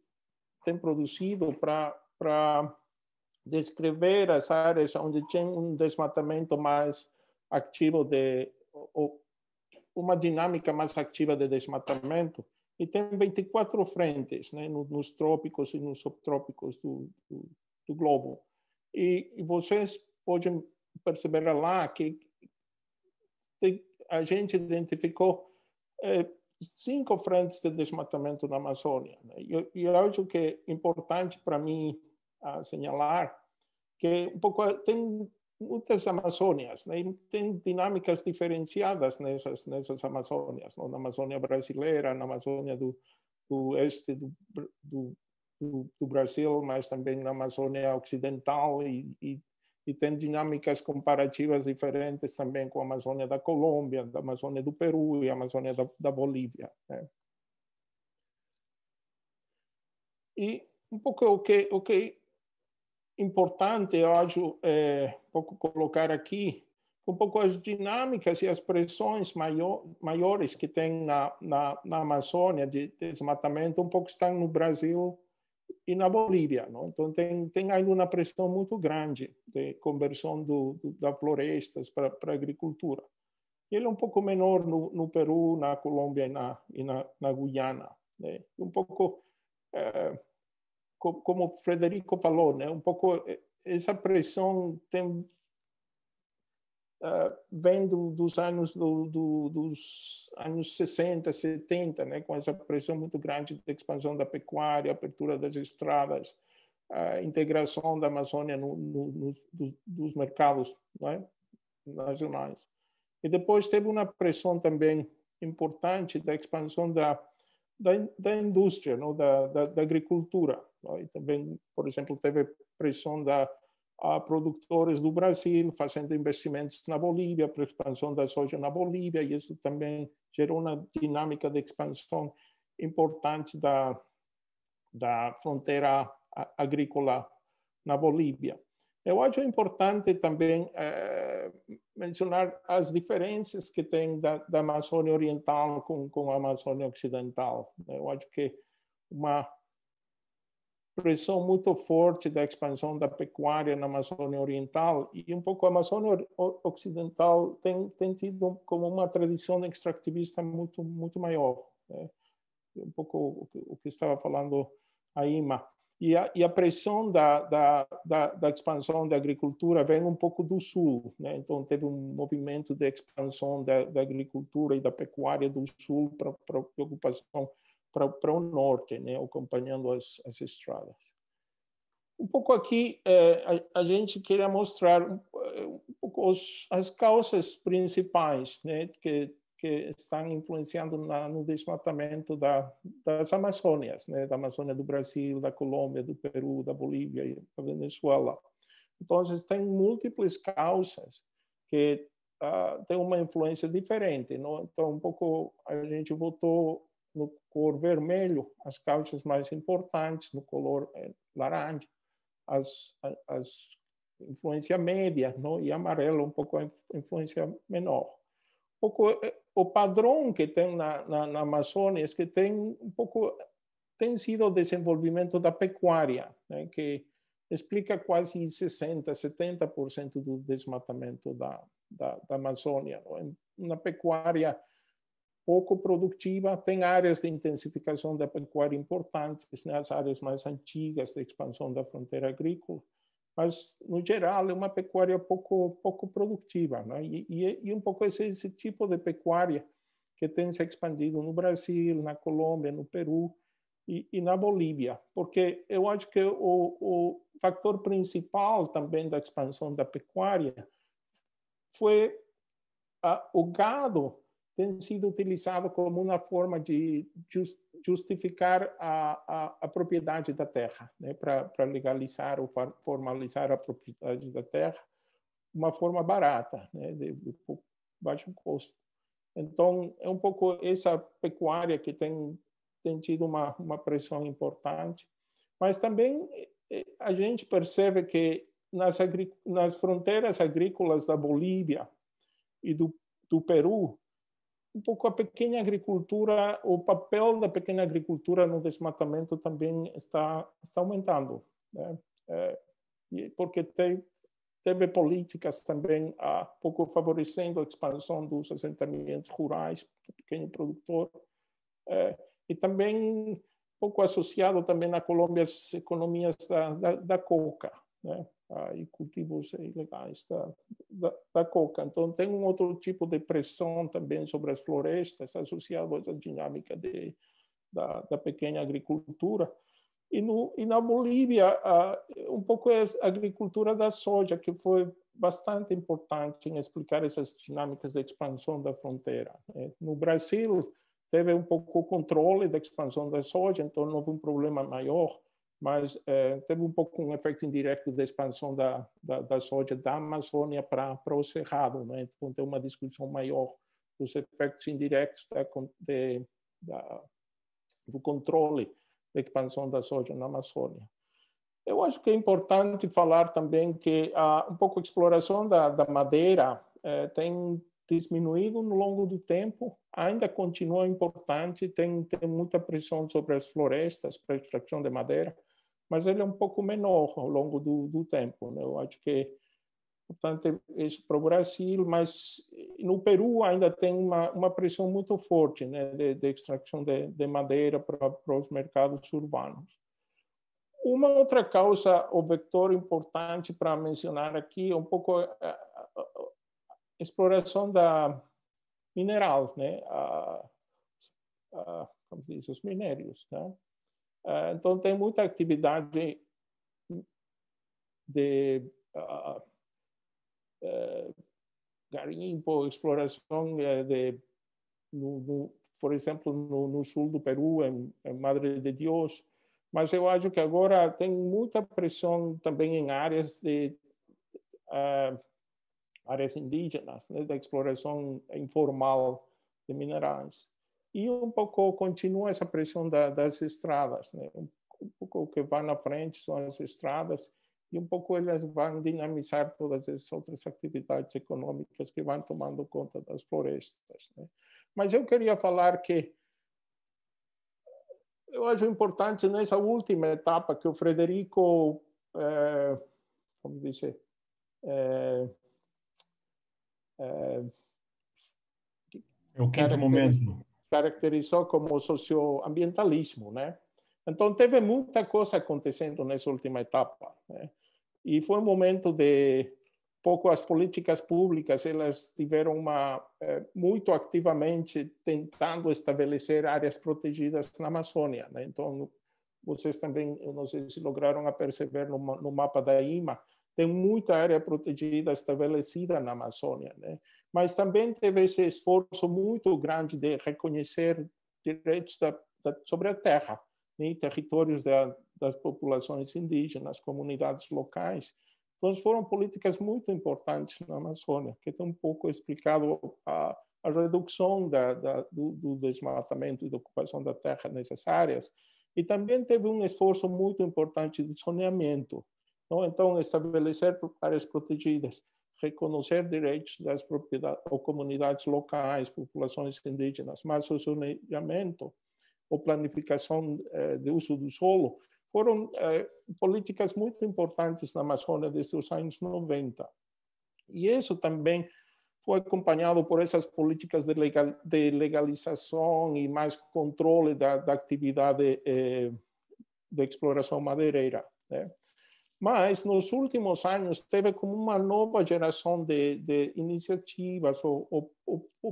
tem produzido para descrever as áreas onde tem um desmatamento mais ativo, uma dinâmica mais ativa de desmatamento, e tem 24 frentes, né, nos trópicos e nos subtrópicos do globo. E vocês podem perceber lá que a gente identificou 5 frentes de desmatamento na Amazônia. Né? E eu acho que é importante para mim asseñalar que tem muitas Amazônias, né? Tem dinâmicas diferenciadas nessas Amazônias, né? Na Amazônia brasileira, na Amazônia do oeste do Brasil, mas também na Amazônia ocidental, e tem dinâmicas comparativas diferentes também com a Amazônia da Colômbia, da Amazônia do Peru e a Amazônia da Bolívia. Né? E um pouco o que importante, eu acho, um pouco colocar aqui, um pouco as dinâmicas e as pressões maiores que tem na Amazônia de desmatamento, um pouco estão no Brasil e na Bolívia. Não? Então, tem ainda uma pressão muito grande de conversão das florestas para a agricultura. Ele é um pouco menor no Peru, na Colômbia e na Guiana. Né? Um pouco... como o Frederico falou, né? Um pouco essa pressão vem dos anos 60, 70, né? Com essa pressão muito grande de expansão da pecuária, abertura das estradas, a integração da Amazônia dos mercados, né? Nacionais. E depois teve uma pressão também importante da expansão da indústria, não? Da agricultura. Não? E também, por exemplo, teve pressão a produtores do Brasil fazendo investimentos na Bolívia, para a expansão da soja na Bolívia, e isso também gerou uma dinâmica de expansão importante da fronteira agrícola na Bolívia. Eu acho importante também mencionar as diferenças que tem da Amazônia Oriental com a Amazônia Ocidental. Eu acho que uma pressão muito forte da expansão da pecuária na Amazônia Oriental, e um pouco a Amazônia Ocidental tem tido como uma tradição extrativista muito maior. Né? Um pouco o que estava falando a Ima. E a pressão da expansão da agricultura vem um pouco do sul. Né? Então, teve um movimento de expansão da agricultura e da pecuária do sul para preocupação para o norte, né? Acompanhando as estradas. Um pouco aqui, a gente queria mostrar um pouco as causas principais, né? que estão influenciando no desmatamento das Amazônias, né? Da Amazônia do Brasil, da Colômbia, do Peru, da Bolívia e da Venezuela. Então, tem múltiplas causas que têm uma influência diferente. Não? Então, um pouco a gente votou no cor vermelho as causas mais importantes, no color laranja as influência média, não? E amarelo um pouco a influência menor. Um pouco o padrão que tem na Amazônia é que tem sido o desenvolvimento da pecuária, né? Que explica quase 60%, 70% do desmatamento da Amazônia. Não? Uma pecuária pouco produtiva, tem áreas de intensificação da pecuária importantes, né? As áreas mais antigas de expansão da fronteira agrícola, mas, no geral, é uma pecuária pouco produtiva. Né? E um pouco esse tipo de pecuária que tem se expandido no Brasil, na Colômbia, no Peru e na Bolívia, porque eu acho que o fator principal também da expansão da pecuária foi o gado tem sido utilizado como uma forma de justificar a propriedade da terra, né? Para legalizar ou formalizar a propriedade da terra, uma forma barata, né? De baixo custo. Então, é um pouco essa pecuária que tem tido uma pressão importante, mas também a gente percebe que nas fronteiras agrícolas da Bolívia e do Peru, um pouco a pequena agricultura, o papel da pequena agricultura no desmatamento também está aumentando. Né? porque teve políticas também pouco favorecendo a expansão dos assentamentos rurais, do pequeno produtor, e também pouco associado também na Colômbia às economias da coca, né? E cultivos ilegais da coca. Então, tem um outro tipo de pressão também sobre as florestas, associado a essa dinâmica da pequena agricultura. E na Bolívia, um pouco a agricultura da soja, que foi bastante importante em explicar essas dinâmicas de expansão da fronteira. No Brasil, teve um pouco o controle da expansão da soja, então não houve um problema maior, mas teve um pouco um efeito indireto da expansão da soja da Amazônia para o Cerrado, né? Então tem uma discussão maior dos efeitos indiretos do controle da expansão da soja na Amazônia. Eu acho que é importante falar também que um pouco a exploração da madeira tem diminuído no longo do tempo, ainda continua importante, tem muita pressão sobre as florestas para a extração de madeira, mas ele é um pouco menor ao longo do tempo, né? Eu acho que portanto, isso para o Brasil, mas no Peru ainda tem uma pressão muito forte, né, de extração de madeira para os mercados urbanos. Uma outra causa, o vetor importante para mencionar aqui, é um pouco a exploração da mineral, né, como diz, os minérios, né? Então, tem muita atividade de garimpo, exploração por exemplo, no sul do Peru, em Madre de Dios, mas eu acho que agora tem muita pressão também em áreas áreas indígenas, né, da exploração informal de minerais. E um pouco continua essa pressão das estradas, né? Um pouco o que vai na frente são as estradas, e um pouco elas vão dinamizar todas essas outras atividades econômicas que vão tomando conta das florestas, né? Mas eu queria falar que eu acho importante nessa última etapa que o Frederico, como dizer,
é o quinto momento,
caracterizou como socioambientalismo, né? Então teve muita coisa acontecendo nessa última etapa, né? E foi um momento de pouco as políticas públicas, elas tiveram muito ativamente tentando estabelecer áreas protegidas na Amazônia, né? Então vocês também, eu não sei se lograram a perceber no mapa da IMA, tem muita área protegida estabelecida na Amazônia, né? Mas também teve esse esforço muito grande de reconhecer direitos sobre a terra, né? Territórios das populações indígenas, comunidades locais. Então, foram políticas muito importantes na Amazônia, que tem um pouco explicado a redução do desmatamento e da ocupação da terra nessas áreas. E também teve um esforço muito importante de zoneamento. Então, estabelecer áreas protegidas, reconhecer direitos das propriedades ou comunidades locais, populações indígenas, mas o zoneamento ou planificação de uso do solo foram políticas muito importantes na Amazônia desde os anos 90. E isso também foi acompanhado por essas políticas de legalização e mais controle da atividade de exploração madeireira, né? Mas, nos últimos anos, teve como uma nova geração de iniciativas ou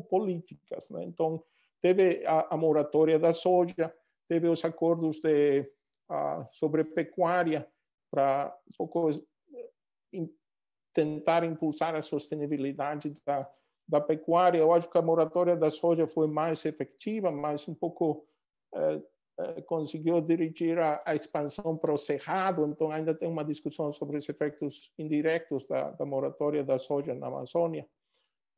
políticas, né? Então, teve a moratória da soja, teve os acordos sobre pecuária para um pouco tentar impulsar a sustentabilidade da pecuária. Eu acho que a moratória da soja foi mais efetiva, mas um pouco conseguiu dirigir a expansão para o cerrado, então ainda tem uma discussão sobre os efeitos indiretos da moratória da soja na Amazônia.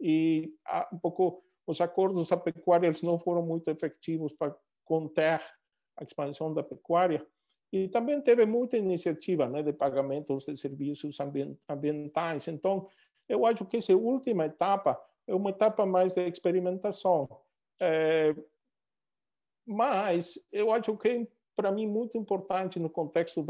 E um pouco os acordos da pecuária eles não foram muito efetivos para conter a expansão da pecuária. E também teve muita iniciativa, né, de pagamentos de serviços ambientais. Então, eu acho que essa última etapa é uma etapa mais de experimentação. Mas eu acho que, para mim, muito importante no contexto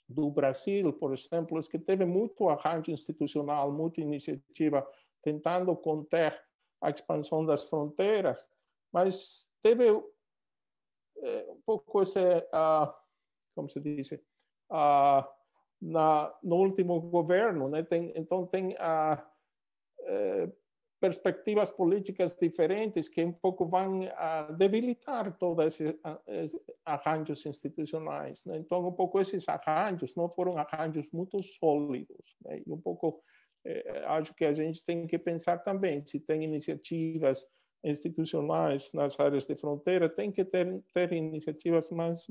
do Brasil, por exemplo, que teve muito arranjo institucional, muita iniciativa tentando conter a expansão das fronteiras, mas teve um pouco esse, como se diz, no último governo, né? Então tem perspectivas políticas diferentes que um pouco vão debilitar todos esses arranjos institucionais, né? Então um pouco esses arranjos não foram arranjos muito sólidos, né? E um pouco acho que a gente tem que pensar também se tem iniciativas institucionais nas áreas de fronteira, tem que ter iniciativas mais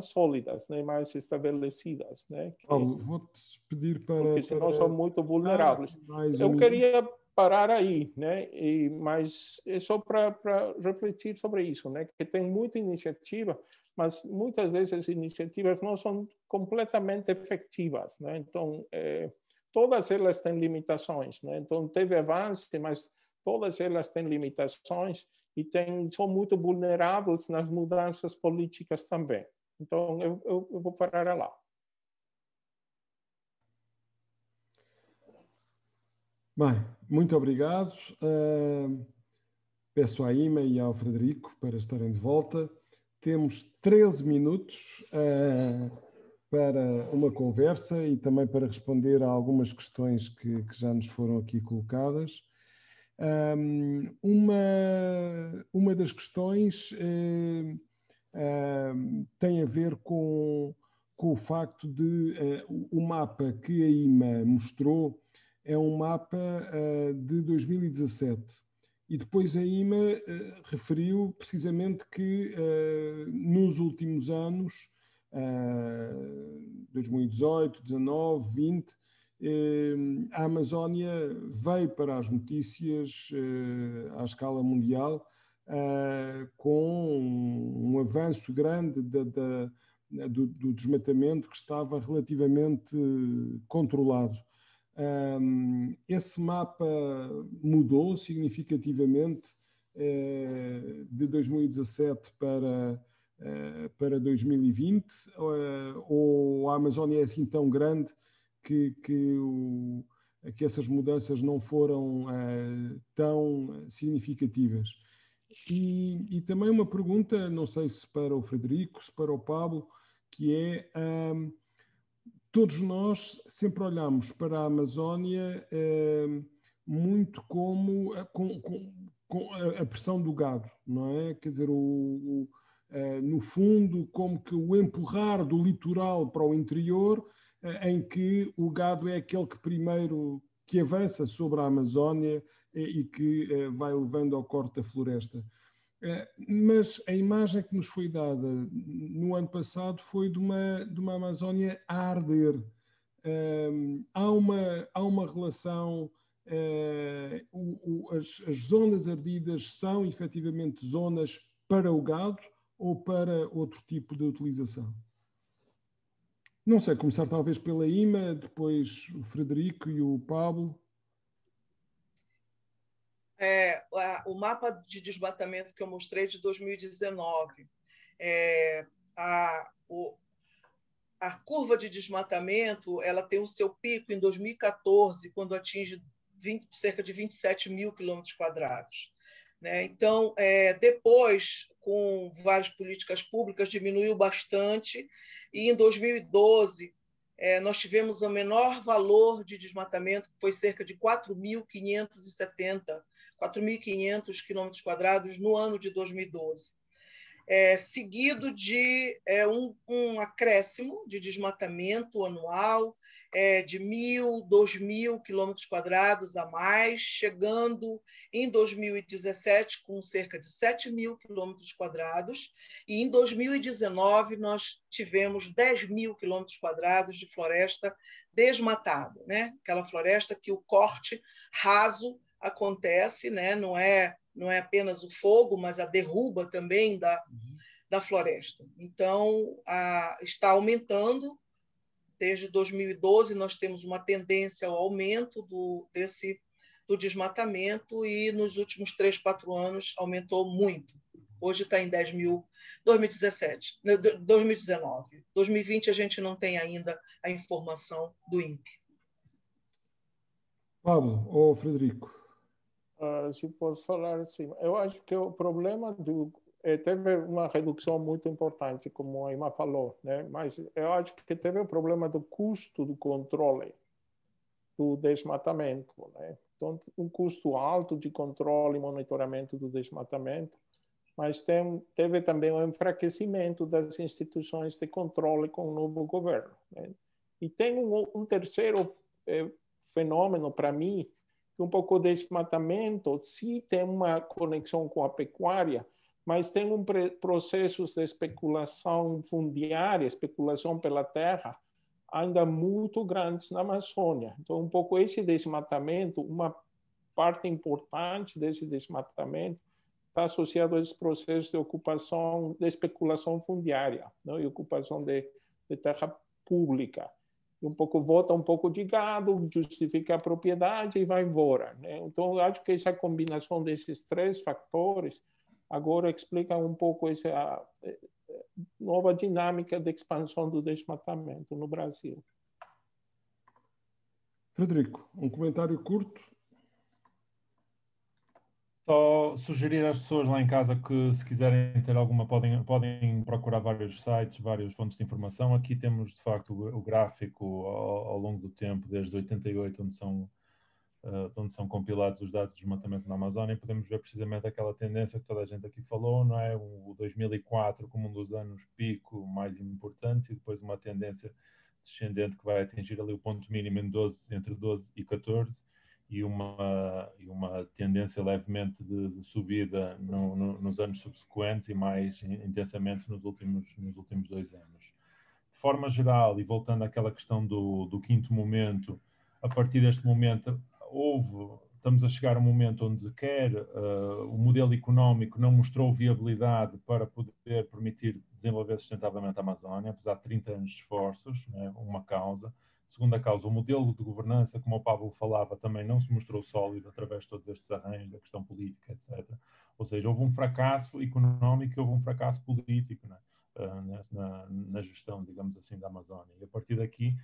sólidas, né? Mais estabelecidas, né?
Paulo, vou-te pedir
porque senão são muito vulneráveis.
Eu
queria parar aí, né? Mas é só para refletir sobre isso, né? Que tem muita iniciativa, mas muitas dessas iniciativas não são completamente efetivas, né? Então, todas elas têm limitações, né? Então, teve avanço, mas todas elas têm limitações e são muito vulneráveis nas mudanças políticas também. Então, eu vou parar lá.
Bem, muito obrigado. Peço à Ima e ao Frederico para estarem de volta. Temos 13 minutos para uma conversa e também para responder a algumas questões que já nos foram aqui colocadas. Uma das questões tem a ver com o facto de o mapa que a IMA mostrou é um mapa de 2017. E depois a IMA referiu precisamente que nos últimos anos, 2018, 19, 20, a Amazónia veio para as notícias à escala mundial com um avanço grande do desmatamento que estava relativamente controlado. Esse mapa mudou significativamente de 2017 para 2020, ou a Amazónia é assim tão grande que essas mudanças não foram tão significativas. E também uma pergunta, não sei se para o Frederico, se para o Pablo, que é... todos nós sempre olhamos para a Amazónia muito como com a pressão do gado, não é? Quer dizer, no fundo, como que o empurrar do litoral para o interior, em que o gado é aquele que primeiro que avança sobre a Amazónia e que vai levando ao corte da floresta. Mas a imagem que nos foi dada no ano passado foi de uma Amazónia a arder. Há uma relação, as zonas ardidas são efetivamente zonas para o gado ou para outro tipo de utilização? Não sei, começar talvez pela IMA, depois o Frederico e o Pablo.
O mapa de desmatamento que eu mostrei de 2019, a curva de desmatamento ela tem o seu pico em 2014, quando atinge cerca de 27 mil quilômetros quadrados. Né? Então, depois, com várias políticas públicas, diminuiu bastante, e em 2012 nós tivemos o menor valor de desmatamento, que foi cerca de 4.500 quilômetros quadrados no ano de 2012. Seguido de um acréscimo de desmatamento anual de 1.000, 2.000 quilômetros quadrados a mais, chegando em 2017 com cerca de 7.000 quilômetros quadrados, e em 2019 nós tivemos 10.000 quilômetros quadrados de floresta desmatada, né? Aquela floresta que o corte raso acontece, né? Não é apenas o fogo, mas a derruba também da floresta. Então, está aumentando. Desde 2012, nós temos uma tendência ao aumento do desmatamento, e nos últimos 3, 4 anos aumentou muito. Hoje está em 10 mil, 2017, 2019. 2020 a gente não tem ainda a informação do INPE.
Pablo ou Frederico?
Se posso falar assim, eu acho que o problema teve uma redução muito importante, como a Ima falou, né? Mas eu acho que teve o problema do custo do controle do desmatamento, né? Então, um custo alto de controle e monitoramento do desmatamento, mas teve também um enfraquecimento das instituições de controle com o novo governo, né? E tem um terceiro fenômeno para mim, que um pouco de desmatamento, sim, tem uma conexão com a pecuária, mas tem processos de especulação fundiária, especulação pela terra, ainda muito grandes na Amazônia. Então, um pouco esse desmatamento, uma parte importante desse desmatamento está associado a esses processos de ocupação, de especulação fundiária, não? E ocupação de terra pública. E um pouco volta um pouco de gado, justifica a propriedade e vai embora, né? Então, eu acho que essa combinação desses três fatores agora explica um pouco essa nova dinâmica de expansão do desmatamento no Brasil.
Frederico, um comentário curto.
Só sugerir às pessoas lá em casa que, se quiserem ter alguma, podem procurar vários sites, várias fontes de informação. Aqui temos, de facto, o gráfico ao longo do tempo, desde 88, onde são compilados os dados de desmatamento na Amazónia, e podemos ver precisamente aquela tendência que toda a gente aqui falou, não é? O 2004 como um dos anos pico mais importantes, e depois uma tendência descendente que vai atingir ali o ponto mínimo entre 12 e 14, e uma tendência levemente de subida nos anos subsequentes e mais intensamente nos últimos 2 anos. De forma geral, e voltando àquela questão do quinto momento, a partir deste momento estamos a chegar a um momento onde o modelo económico não mostrou viabilidade para poder permitir desenvolver sustentavelmente a Amazónia, apesar de 30 anos de esforços, né, uma causa. Segunda causa, o modelo de governança, como o Pablo falava, também não se mostrou sólido através de todos estes arranjos da questão política, etc. Ou seja, houve um fracasso económico e houve um fracasso político, né, na gestão, digamos assim, da Amazónia. E a partir daqui,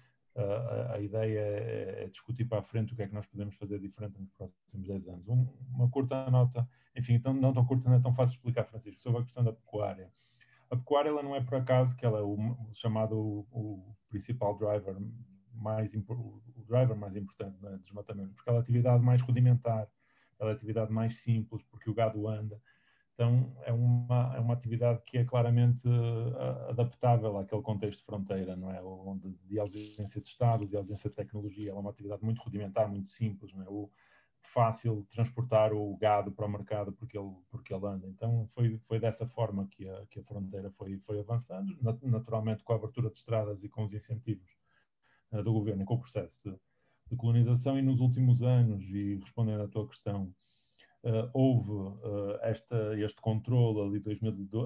a ideia é discutir para a frente o que é que nós podemos fazer diferente nos próximos 10 anos. Uma curta nota, enfim, então, não tão curta, não é tão fácil de explicar, Francisco, sobre a questão da pecuária. A pecuária, ela não é por acaso que ela é o principal driver mais importante, né, de desmatamento, porque ela é a atividade mais rudimentar, ela é a atividade mais simples, porque o gado anda. Então, é uma atividade que é claramente adaptável àquele contexto de fronteira, não é? Onde, de ausência de Estado, de ausência de tecnologia, ela é uma atividade muito rudimentar, muito simples, não é? Fácil transportar o gado para o mercado porque ele anda. Então, foi dessa forma que a fronteira foi avançando, naturalmente com a abertura de estradas e com os incentivos do governo, com o processo de colonização. E nos últimos anos, e respondendo à tua questão, houve este controle ali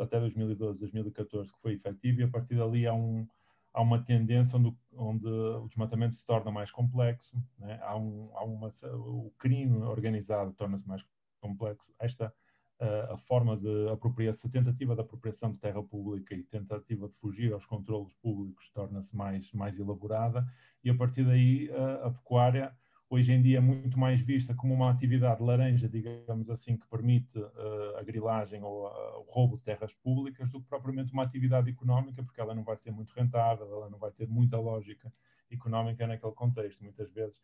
até 2012, 2014, que foi efetivo, e a partir dali há uma tendência onde o desmatamento se torna mais complexo, né? O crime organizado torna-se mais complexo. A forma a tentativa de apropriação de terra pública e tentativa de fugir aos controlos públicos torna-se mais elaborada, e a partir daí a pecuária hoje em dia é muito mais vista como uma atividade laranja, digamos assim, que permite a grilagem ou o roubo de terras públicas, do que propriamente uma atividade económica, porque ela não vai ser muito rentável, ela não vai ter muita lógica económica naquele contexto. Muitas vezes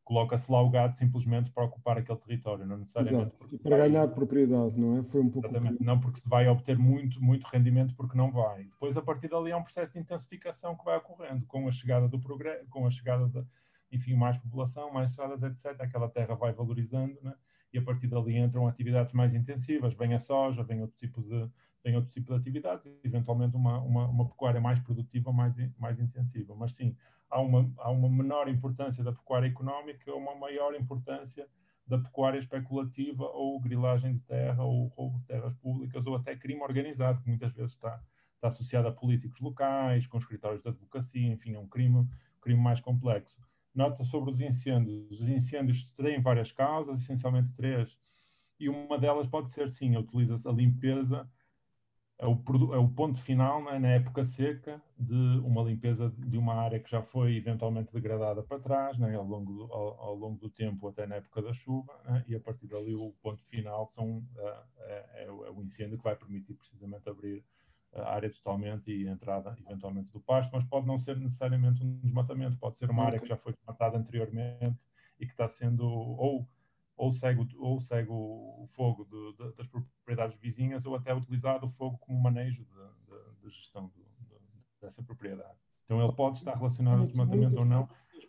coloca-se lá o gado simplesmente para ocupar aquele território, não necessariamente
porque para ganhar propriedade, não é? Foi um pouco...
Exatamente, não porque se vai obter muito rendimento, porque não vai. Depois, a partir dali, há um processo de intensificação que vai ocorrendo, com a chegada do progresso, com a chegada enfim, mais população, mais estradas, etc. Aquela terra vai valorizando, né? E a partir dali entram atividades mais intensivas, vem a soja, vem outro tipo de atividades, e eventualmente uma pecuária mais produtiva, mais intensiva. Mas sim, há uma menor importância da pecuária económica, uma maior importância da pecuária especulativa, ou grilagem de terra, ou roubo de terras públicas, ou até crime organizado, que muitas vezes está associado a políticos locais, com escritórios de advocacia, enfim, é um crime mais complexo. Nota sobre os incêndios. Os incêndios têm várias causas, essencialmente 3, e uma delas pode ser, sim, a limpeza é o ponto final, né, na época seca de uma limpeza de uma área que já foi eventualmente degradada para trás, né, ao longo do tempo até na época da chuva, né, e a partir dali o ponto final é o incêndio que vai permitir precisamente abrir a área totalmente e a entrada eventualmente do pasto, mas pode não ser necessariamente um desmatamento, pode ser uma área que já foi desmatada anteriormente e que está sendo ou segue o fogo das propriedades vizinhas ou até utilizado o fogo como manejo de gestão dessa propriedade. Então ele pode estar relacionado ao desmatamento ou não.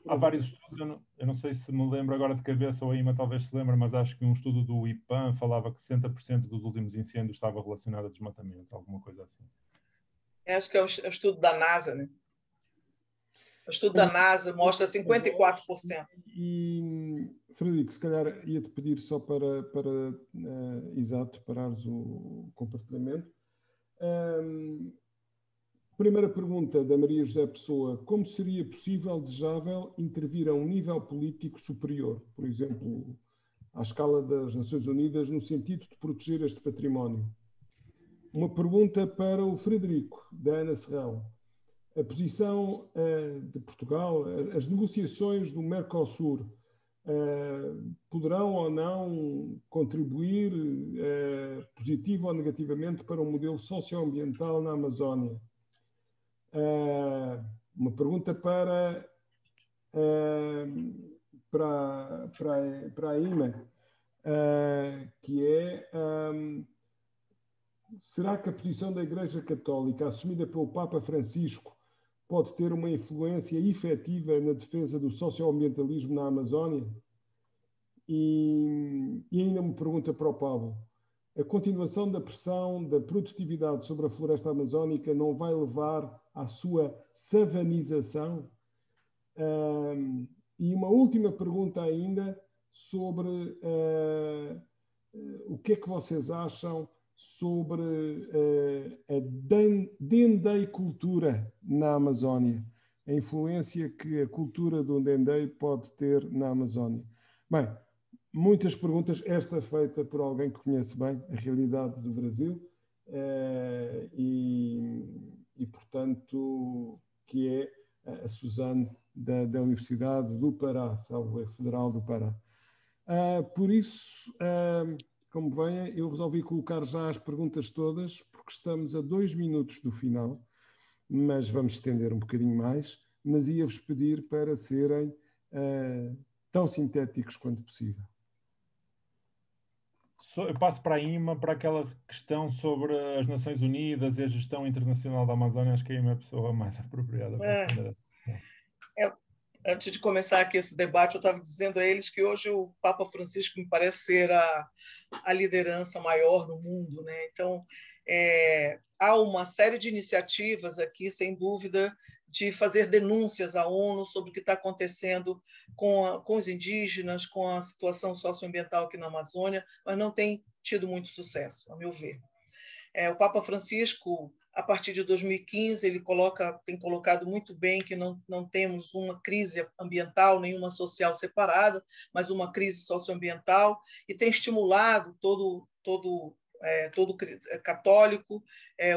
Há vários estudos, eu não sei se me lembro agora de cabeça, ou a IMA talvez se lembre, mas acho que um estudo do IPAM falava que 60% dos últimos incêndios estava relacionado a desmatamento, alguma coisa assim.
Acho que é o estudo da NASA, né? O estudo da NASA mostra 54%.
E, Frederico, se calhar ia-te pedir só para exato, parares o compartilhamento. Primeira pergunta da Maria José Pessoa: como seria possível, desejável, intervir a um nível político superior, por exemplo, à escala das Nações Unidas, no sentido de proteger este património? Uma pergunta para o Frederico, da Ana Serrão: a posição de Portugal, as negociações do Mercosul poderão ou não contribuir positivo ou negativamente para um modelo socioambiental na Amazónia? Uma pergunta para a IMA, que é: será que a posição da Igreja Católica, assumida pelo Papa Francisco, pode ter uma influência efetiva na defesa do socioambientalismo na Amazónia? E ainda uma pergunta para o Pablo: a continuação da pressão da produtividade sobre a floresta amazónica não vai levar à sua savanização? E uma última pergunta ainda sobre o que é que vocês acham sobre a dendeicultura na Amazónia, a influência que a cultura do dendei pode ter na Amazónia. Bem, muitas perguntas, esta feita por alguém que conhece bem a realidade do Brasil e portanto, que é a Suzane da Universidade do Pará, salvo Federal do Pará. Por isso, como veem, eu resolvi colocar já as perguntas todas, porque estamos a 2 minutos do final, mas vamos estender um bocadinho mais, mas ia-vos pedir para serem tão sintéticos quanto possível.
Eu passo para a IMA, para aquela questão sobre as Nações Unidas e a gestão internacional da Amazónia. Acho que a IMA é a pessoa mais apropriada para responder.
Antes de começar aqui esse debate, eu estava dizendo a eles que hoje o Papa Francisco me parece ser a liderança maior no mundo, né? Então, há uma série de iniciativas aqui, sem dúvida, de fazer denúncias à ONU sobre o que está acontecendo com os indígenas, com a situação socioambiental aqui na Amazônia, mas não tem tido muito sucesso, a meu ver. O Papa Francisco, a partir de 2015, ele tem colocado muito bem que não temos uma crise ambiental, nenhuma social separada, mas uma crise socioambiental, e tem estimulado todo católico,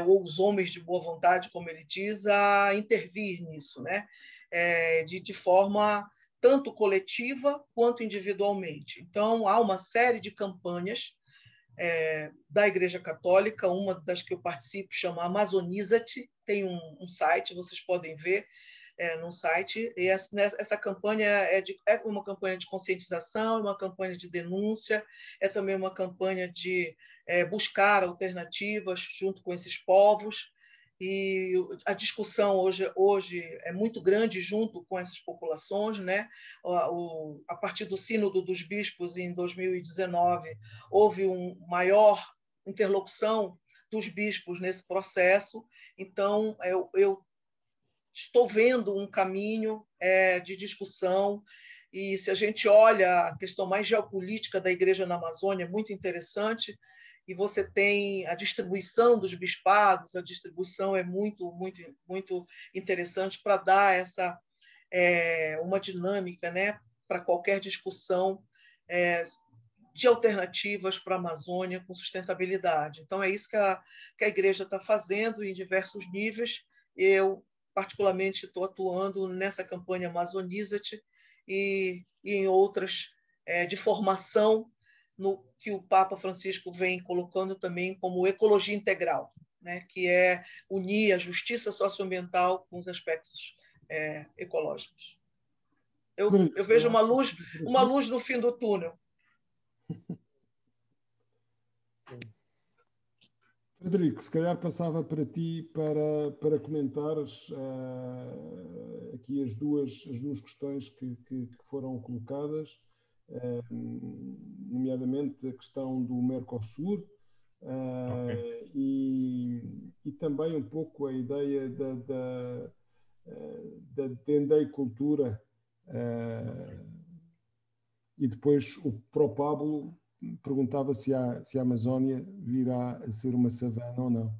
ou os homens de boa vontade, como ele diz, a intervir nisso, né? De forma tanto coletiva quanto individualmente. Então, há uma série de campanhas da Igreja Católica, uma das que eu participo chama Amazoniza-te, tem um site, vocês podem ver no site, e essa campanha é uma campanha de conscientização, uma campanha de denúncia, é também uma campanha de buscar alternativas junto com esses povos, e a discussão hoje é muito grande junto com essas populações, né? A partir do Sínodo dos Bispos, em 2019, houve uma maior interlocução dos bispos nesse processo. Então, eu estou vendo um caminho de discussão, e se a gente olha a questão mais geopolítica da Igreja na Amazônia, é muito interessante, e você tem a distribuição dos bispados, a distribuição é muito, muito, muito interessante para dar uma dinâmica, né, para qualquer discussão de alternativas para a Amazônia com sustentabilidade. Então, é isso que a igreja está fazendo em diversos níveis. Eu, particularmente, estou atuando nessa campanha Amazoniza-te e em outras de formação, no que o Papa Francisco vem colocando também como ecologia integral, né, que é unir a justiça socioambiental com os aspectos ecológicos. Eu vejo uma luz no fim do túnel.
Frederico, se calhar passava para ti para comentares aqui as duas questões que foram colocadas, nomeadamente a questão do Mercosul, okay, e também um pouco a ideia da dendeicultura, e depois para o Pablo perguntava se a Amazónia virá a ser uma savana ou não.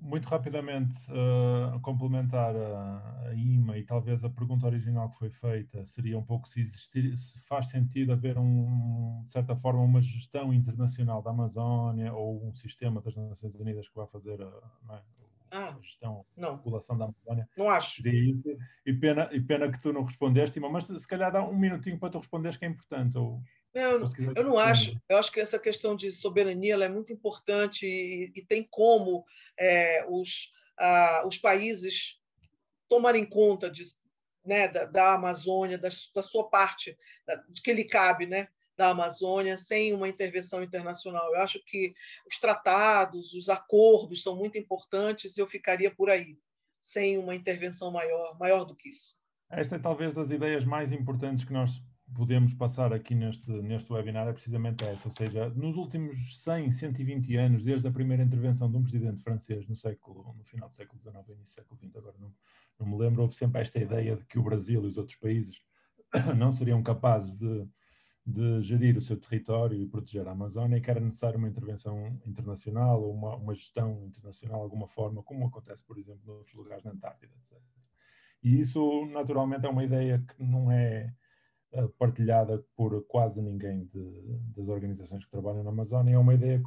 Muito rapidamente, complementar a IMA e talvez a pergunta original que foi feita seria um pouco se faz sentido haver de certa forma, uma gestão internacional da Amazónia ou um sistema das Nações Unidas que vai fazer a gestão, a população da Amazónia.
Não acho.
E pena que tu não respondeste, mas se calhar dá um minutinho para tu responderes, que é importante.
Eu não acho. Eu acho que essa questão de soberania ela é muito importante e tem como os países tomarem conta da Amazônia, da sua parte, de que lhe cabe, né, da Amazônia, sem uma intervenção internacional. Eu acho que os tratados, os acordos são muito importantes e eu ficaria por aí, sem uma intervenção maior do que isso.
Esta é talvez das ideias mais importantes que nós podemos passar aqui neste webinar, é precisamente essa, ou seja, nos últimos 100, 120 anos, desde a primeira intervenção de um presidente francês no final do século XIX, início do século XX, agora não me lembro, houve sempre esta ideia de que o Brasil e os outros países não seriam capazes de gerir o seu território e proteger a Amazónia, e que era necessária uma intervenção internacional ou uma gestão internacional de alguma forma, como acontece, por exemplo, em outros lugares na Antártida, etc. E isso, naturalmente, é uma ideia que não é partilhada por quase ninguém das organizações que trabalham na Amazónia. É uma ideia que,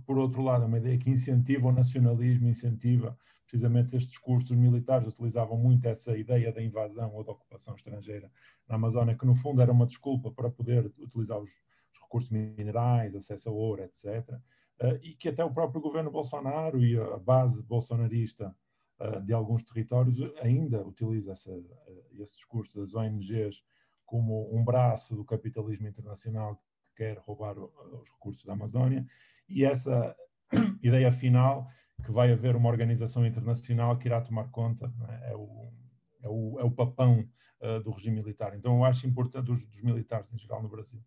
por outro lado, é uma ideia que incentiva o nacionalismo, incentiva precisamente estes discursos militares, utilizavam muito essa ideia da invasão ou da ocupação estrangeira na Amazónia, que no fundo era uma desculpa para poder utilizar os recursos minerais, acesso ao ouro, etc. E que até o próprio governo Bolsonaro e a base bolsonarista de alguns territórios ainda utiliza esse discurso das ONGs como um braço do capitalismo internacional que quer roubar os recursos da Amazónia, e essa ideia final que vai haver uma organização internacional que irá tomar conta, é o papão do regime militar. Então eu acho importante, dos militares em geral no Brasil,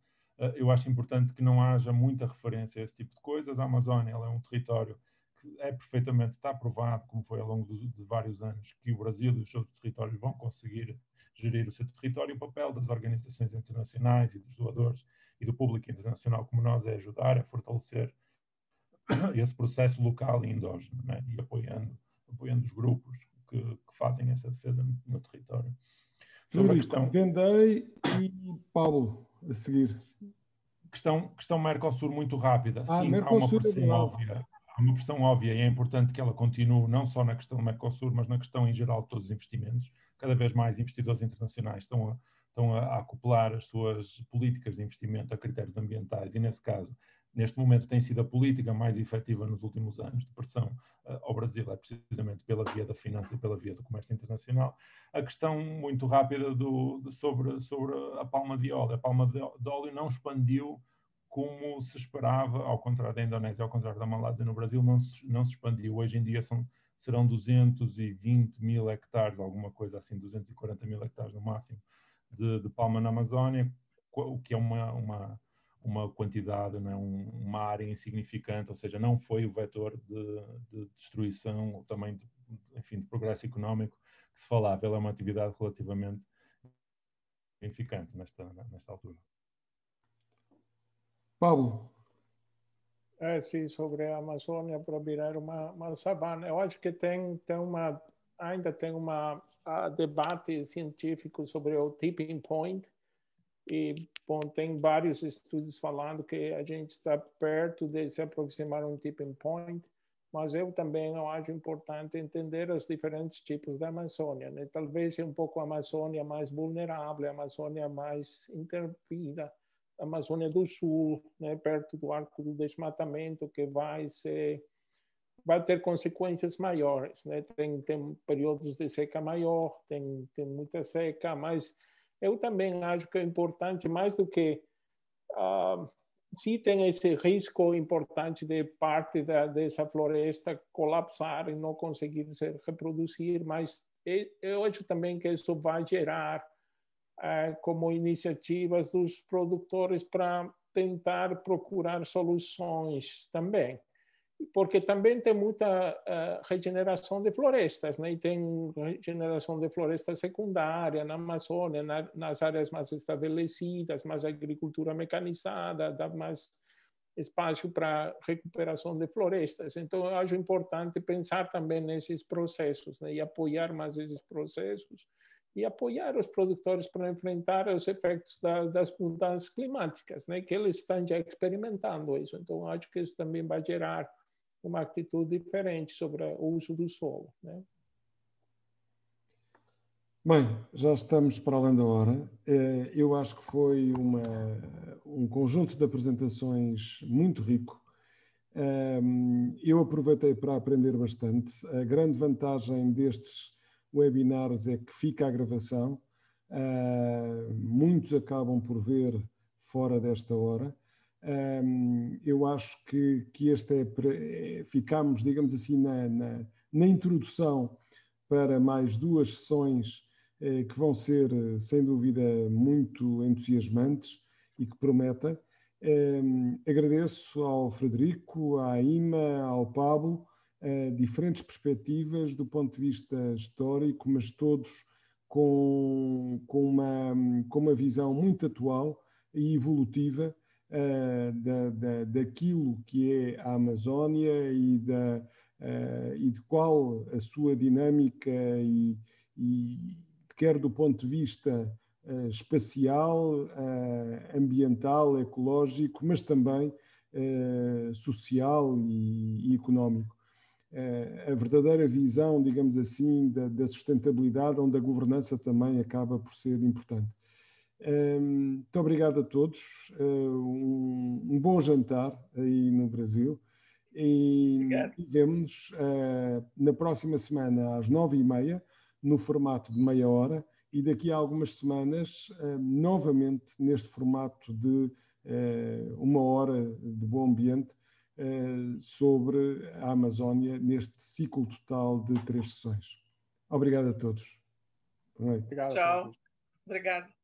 eu acho importante que não haja muita referência a esse tipo de coisas. A Amazónia ela é um território que está provado, como foi ao longo de vários anos, que o Brasil e os outros territórios vão conseguir gerir o seu território. O papel das organizações internacionais e dos doadores e do público internacional como nós é ajudar a fortalecer esse processo local e endógeno, né? E apoiando os grupos que fazem essa defesa no território.
Sobre a questão... Dendei e Pablo, a seguir.
Questão Mercosul muito rápida. Sim,
Mercosul,
há uma pressão óbvia. Há uma pressão óbvia e é importante que ela continue, não só na questão do Mercosul, mas na questão em geral de todos os investimentos. Cada vez mais investidores internacionais estão a acoplar as suas políticas de investimento a critérios ambientais e, nesse caso, neste momento tem sido a política mais efetiva nos últimos anos de pressão ao Brasil, é precisamente pela via da finança e pela via do comércio internacional. A questão muito rápida sobre a palma de óleo. A palma de óleo não expandiu como se esperava, ao contrário da Indonésia, ao contrário da Malásia, no Brasil não se expandiu. Hoje em dia serão 220 mil hectares, alguma coisa assim, 240 mil hectares no máximo, de palma na Amazónia, o que é uma quantidade, não é? Uma área insignificante, ou seja, não foi o vetor de destruição ou também de progresso económico que se falava. Ela é uma atividade relativamente significante nesta altura.
Pablo.
Sim, sobre a Amazônia para virar uma savana. Eu acho que ainda tem um debate científico sobre o tipping point, E, bom, tem vários estudos falando que a gente está perto de se aproximar a um tipping point, mas eu também acho importante entender os diferentes tipos da Amazônia, né? Talvez um pouco a Amazônia mais vulnerável, a Amazônia mais intervida, a Amazônia do Sul, né? Perto do arco do desmatamento, que vai ter consequências maiores, né? Tem períodos de seca maior, tem muita seca, mas eu também acho que é importante, mais do que se tem esse risco importante de parte dessa floresta colapsar e não conseguir se reproduzir, mas eu acho também que isso vai gerar como iniciativas dos produtores para tentar procurar soluções também. Porque também tem muita regeneração de florestas, né? E tem regeneração de floresta secundária na Amazônia, nas áreas mais estabelecidas, mais agricultura mecanizada, dá mais espaço para recuperação de florestas. Então, eu acho importante pensar também nesses processos, né? E apoiar mais esses processos e apoiar os produtores para enfrentar os efeitos das mudanças climáticas, né? Que eles estão já experimentando isso. Então, acho que isso também vai gerar uma atitude diferente sobre o uso do solo, né?
Bem, já estamos para além da hora. Eu acho que foi um conjunto de apresentações muito rico. Eu aproveitei para aprender bastante. A grande vantagem destes webinars é que fica a gravação. Muitos acabam por ver fora desta hora. Eu acho que este ficamos, digamos assim, na introdução para mais 2 sessões que vão ser, sem dúvida, muito entusiasmantes e que prometem. Agradeço ao Frederico, à Ima, ao Pablo, diferentes perspectivas do ponto de vista histórico, mas todos com uma visão muito atual e evolutiva daquilo que é a Amazónia e de qual a sua dinâmica e quer do ponto de vista espacial, ambiental, ecológico, mas também social e económico. A verdadeira visão, digamos assim, da sustentabilidade, onde a governança também acaba por ser importante. Muito obrigado a todos, um bom jantar aí no Brasil e vemo-nos na próxima semana às 9h30 no formato de meia hora e daqui a algumas semanas novamente neste formato de 1 hora de bom ambiente sobre a Amazónia neste ciclo total de 3 sessões. Obrigado a todos. Boa noite.
Tchau. Obrigado.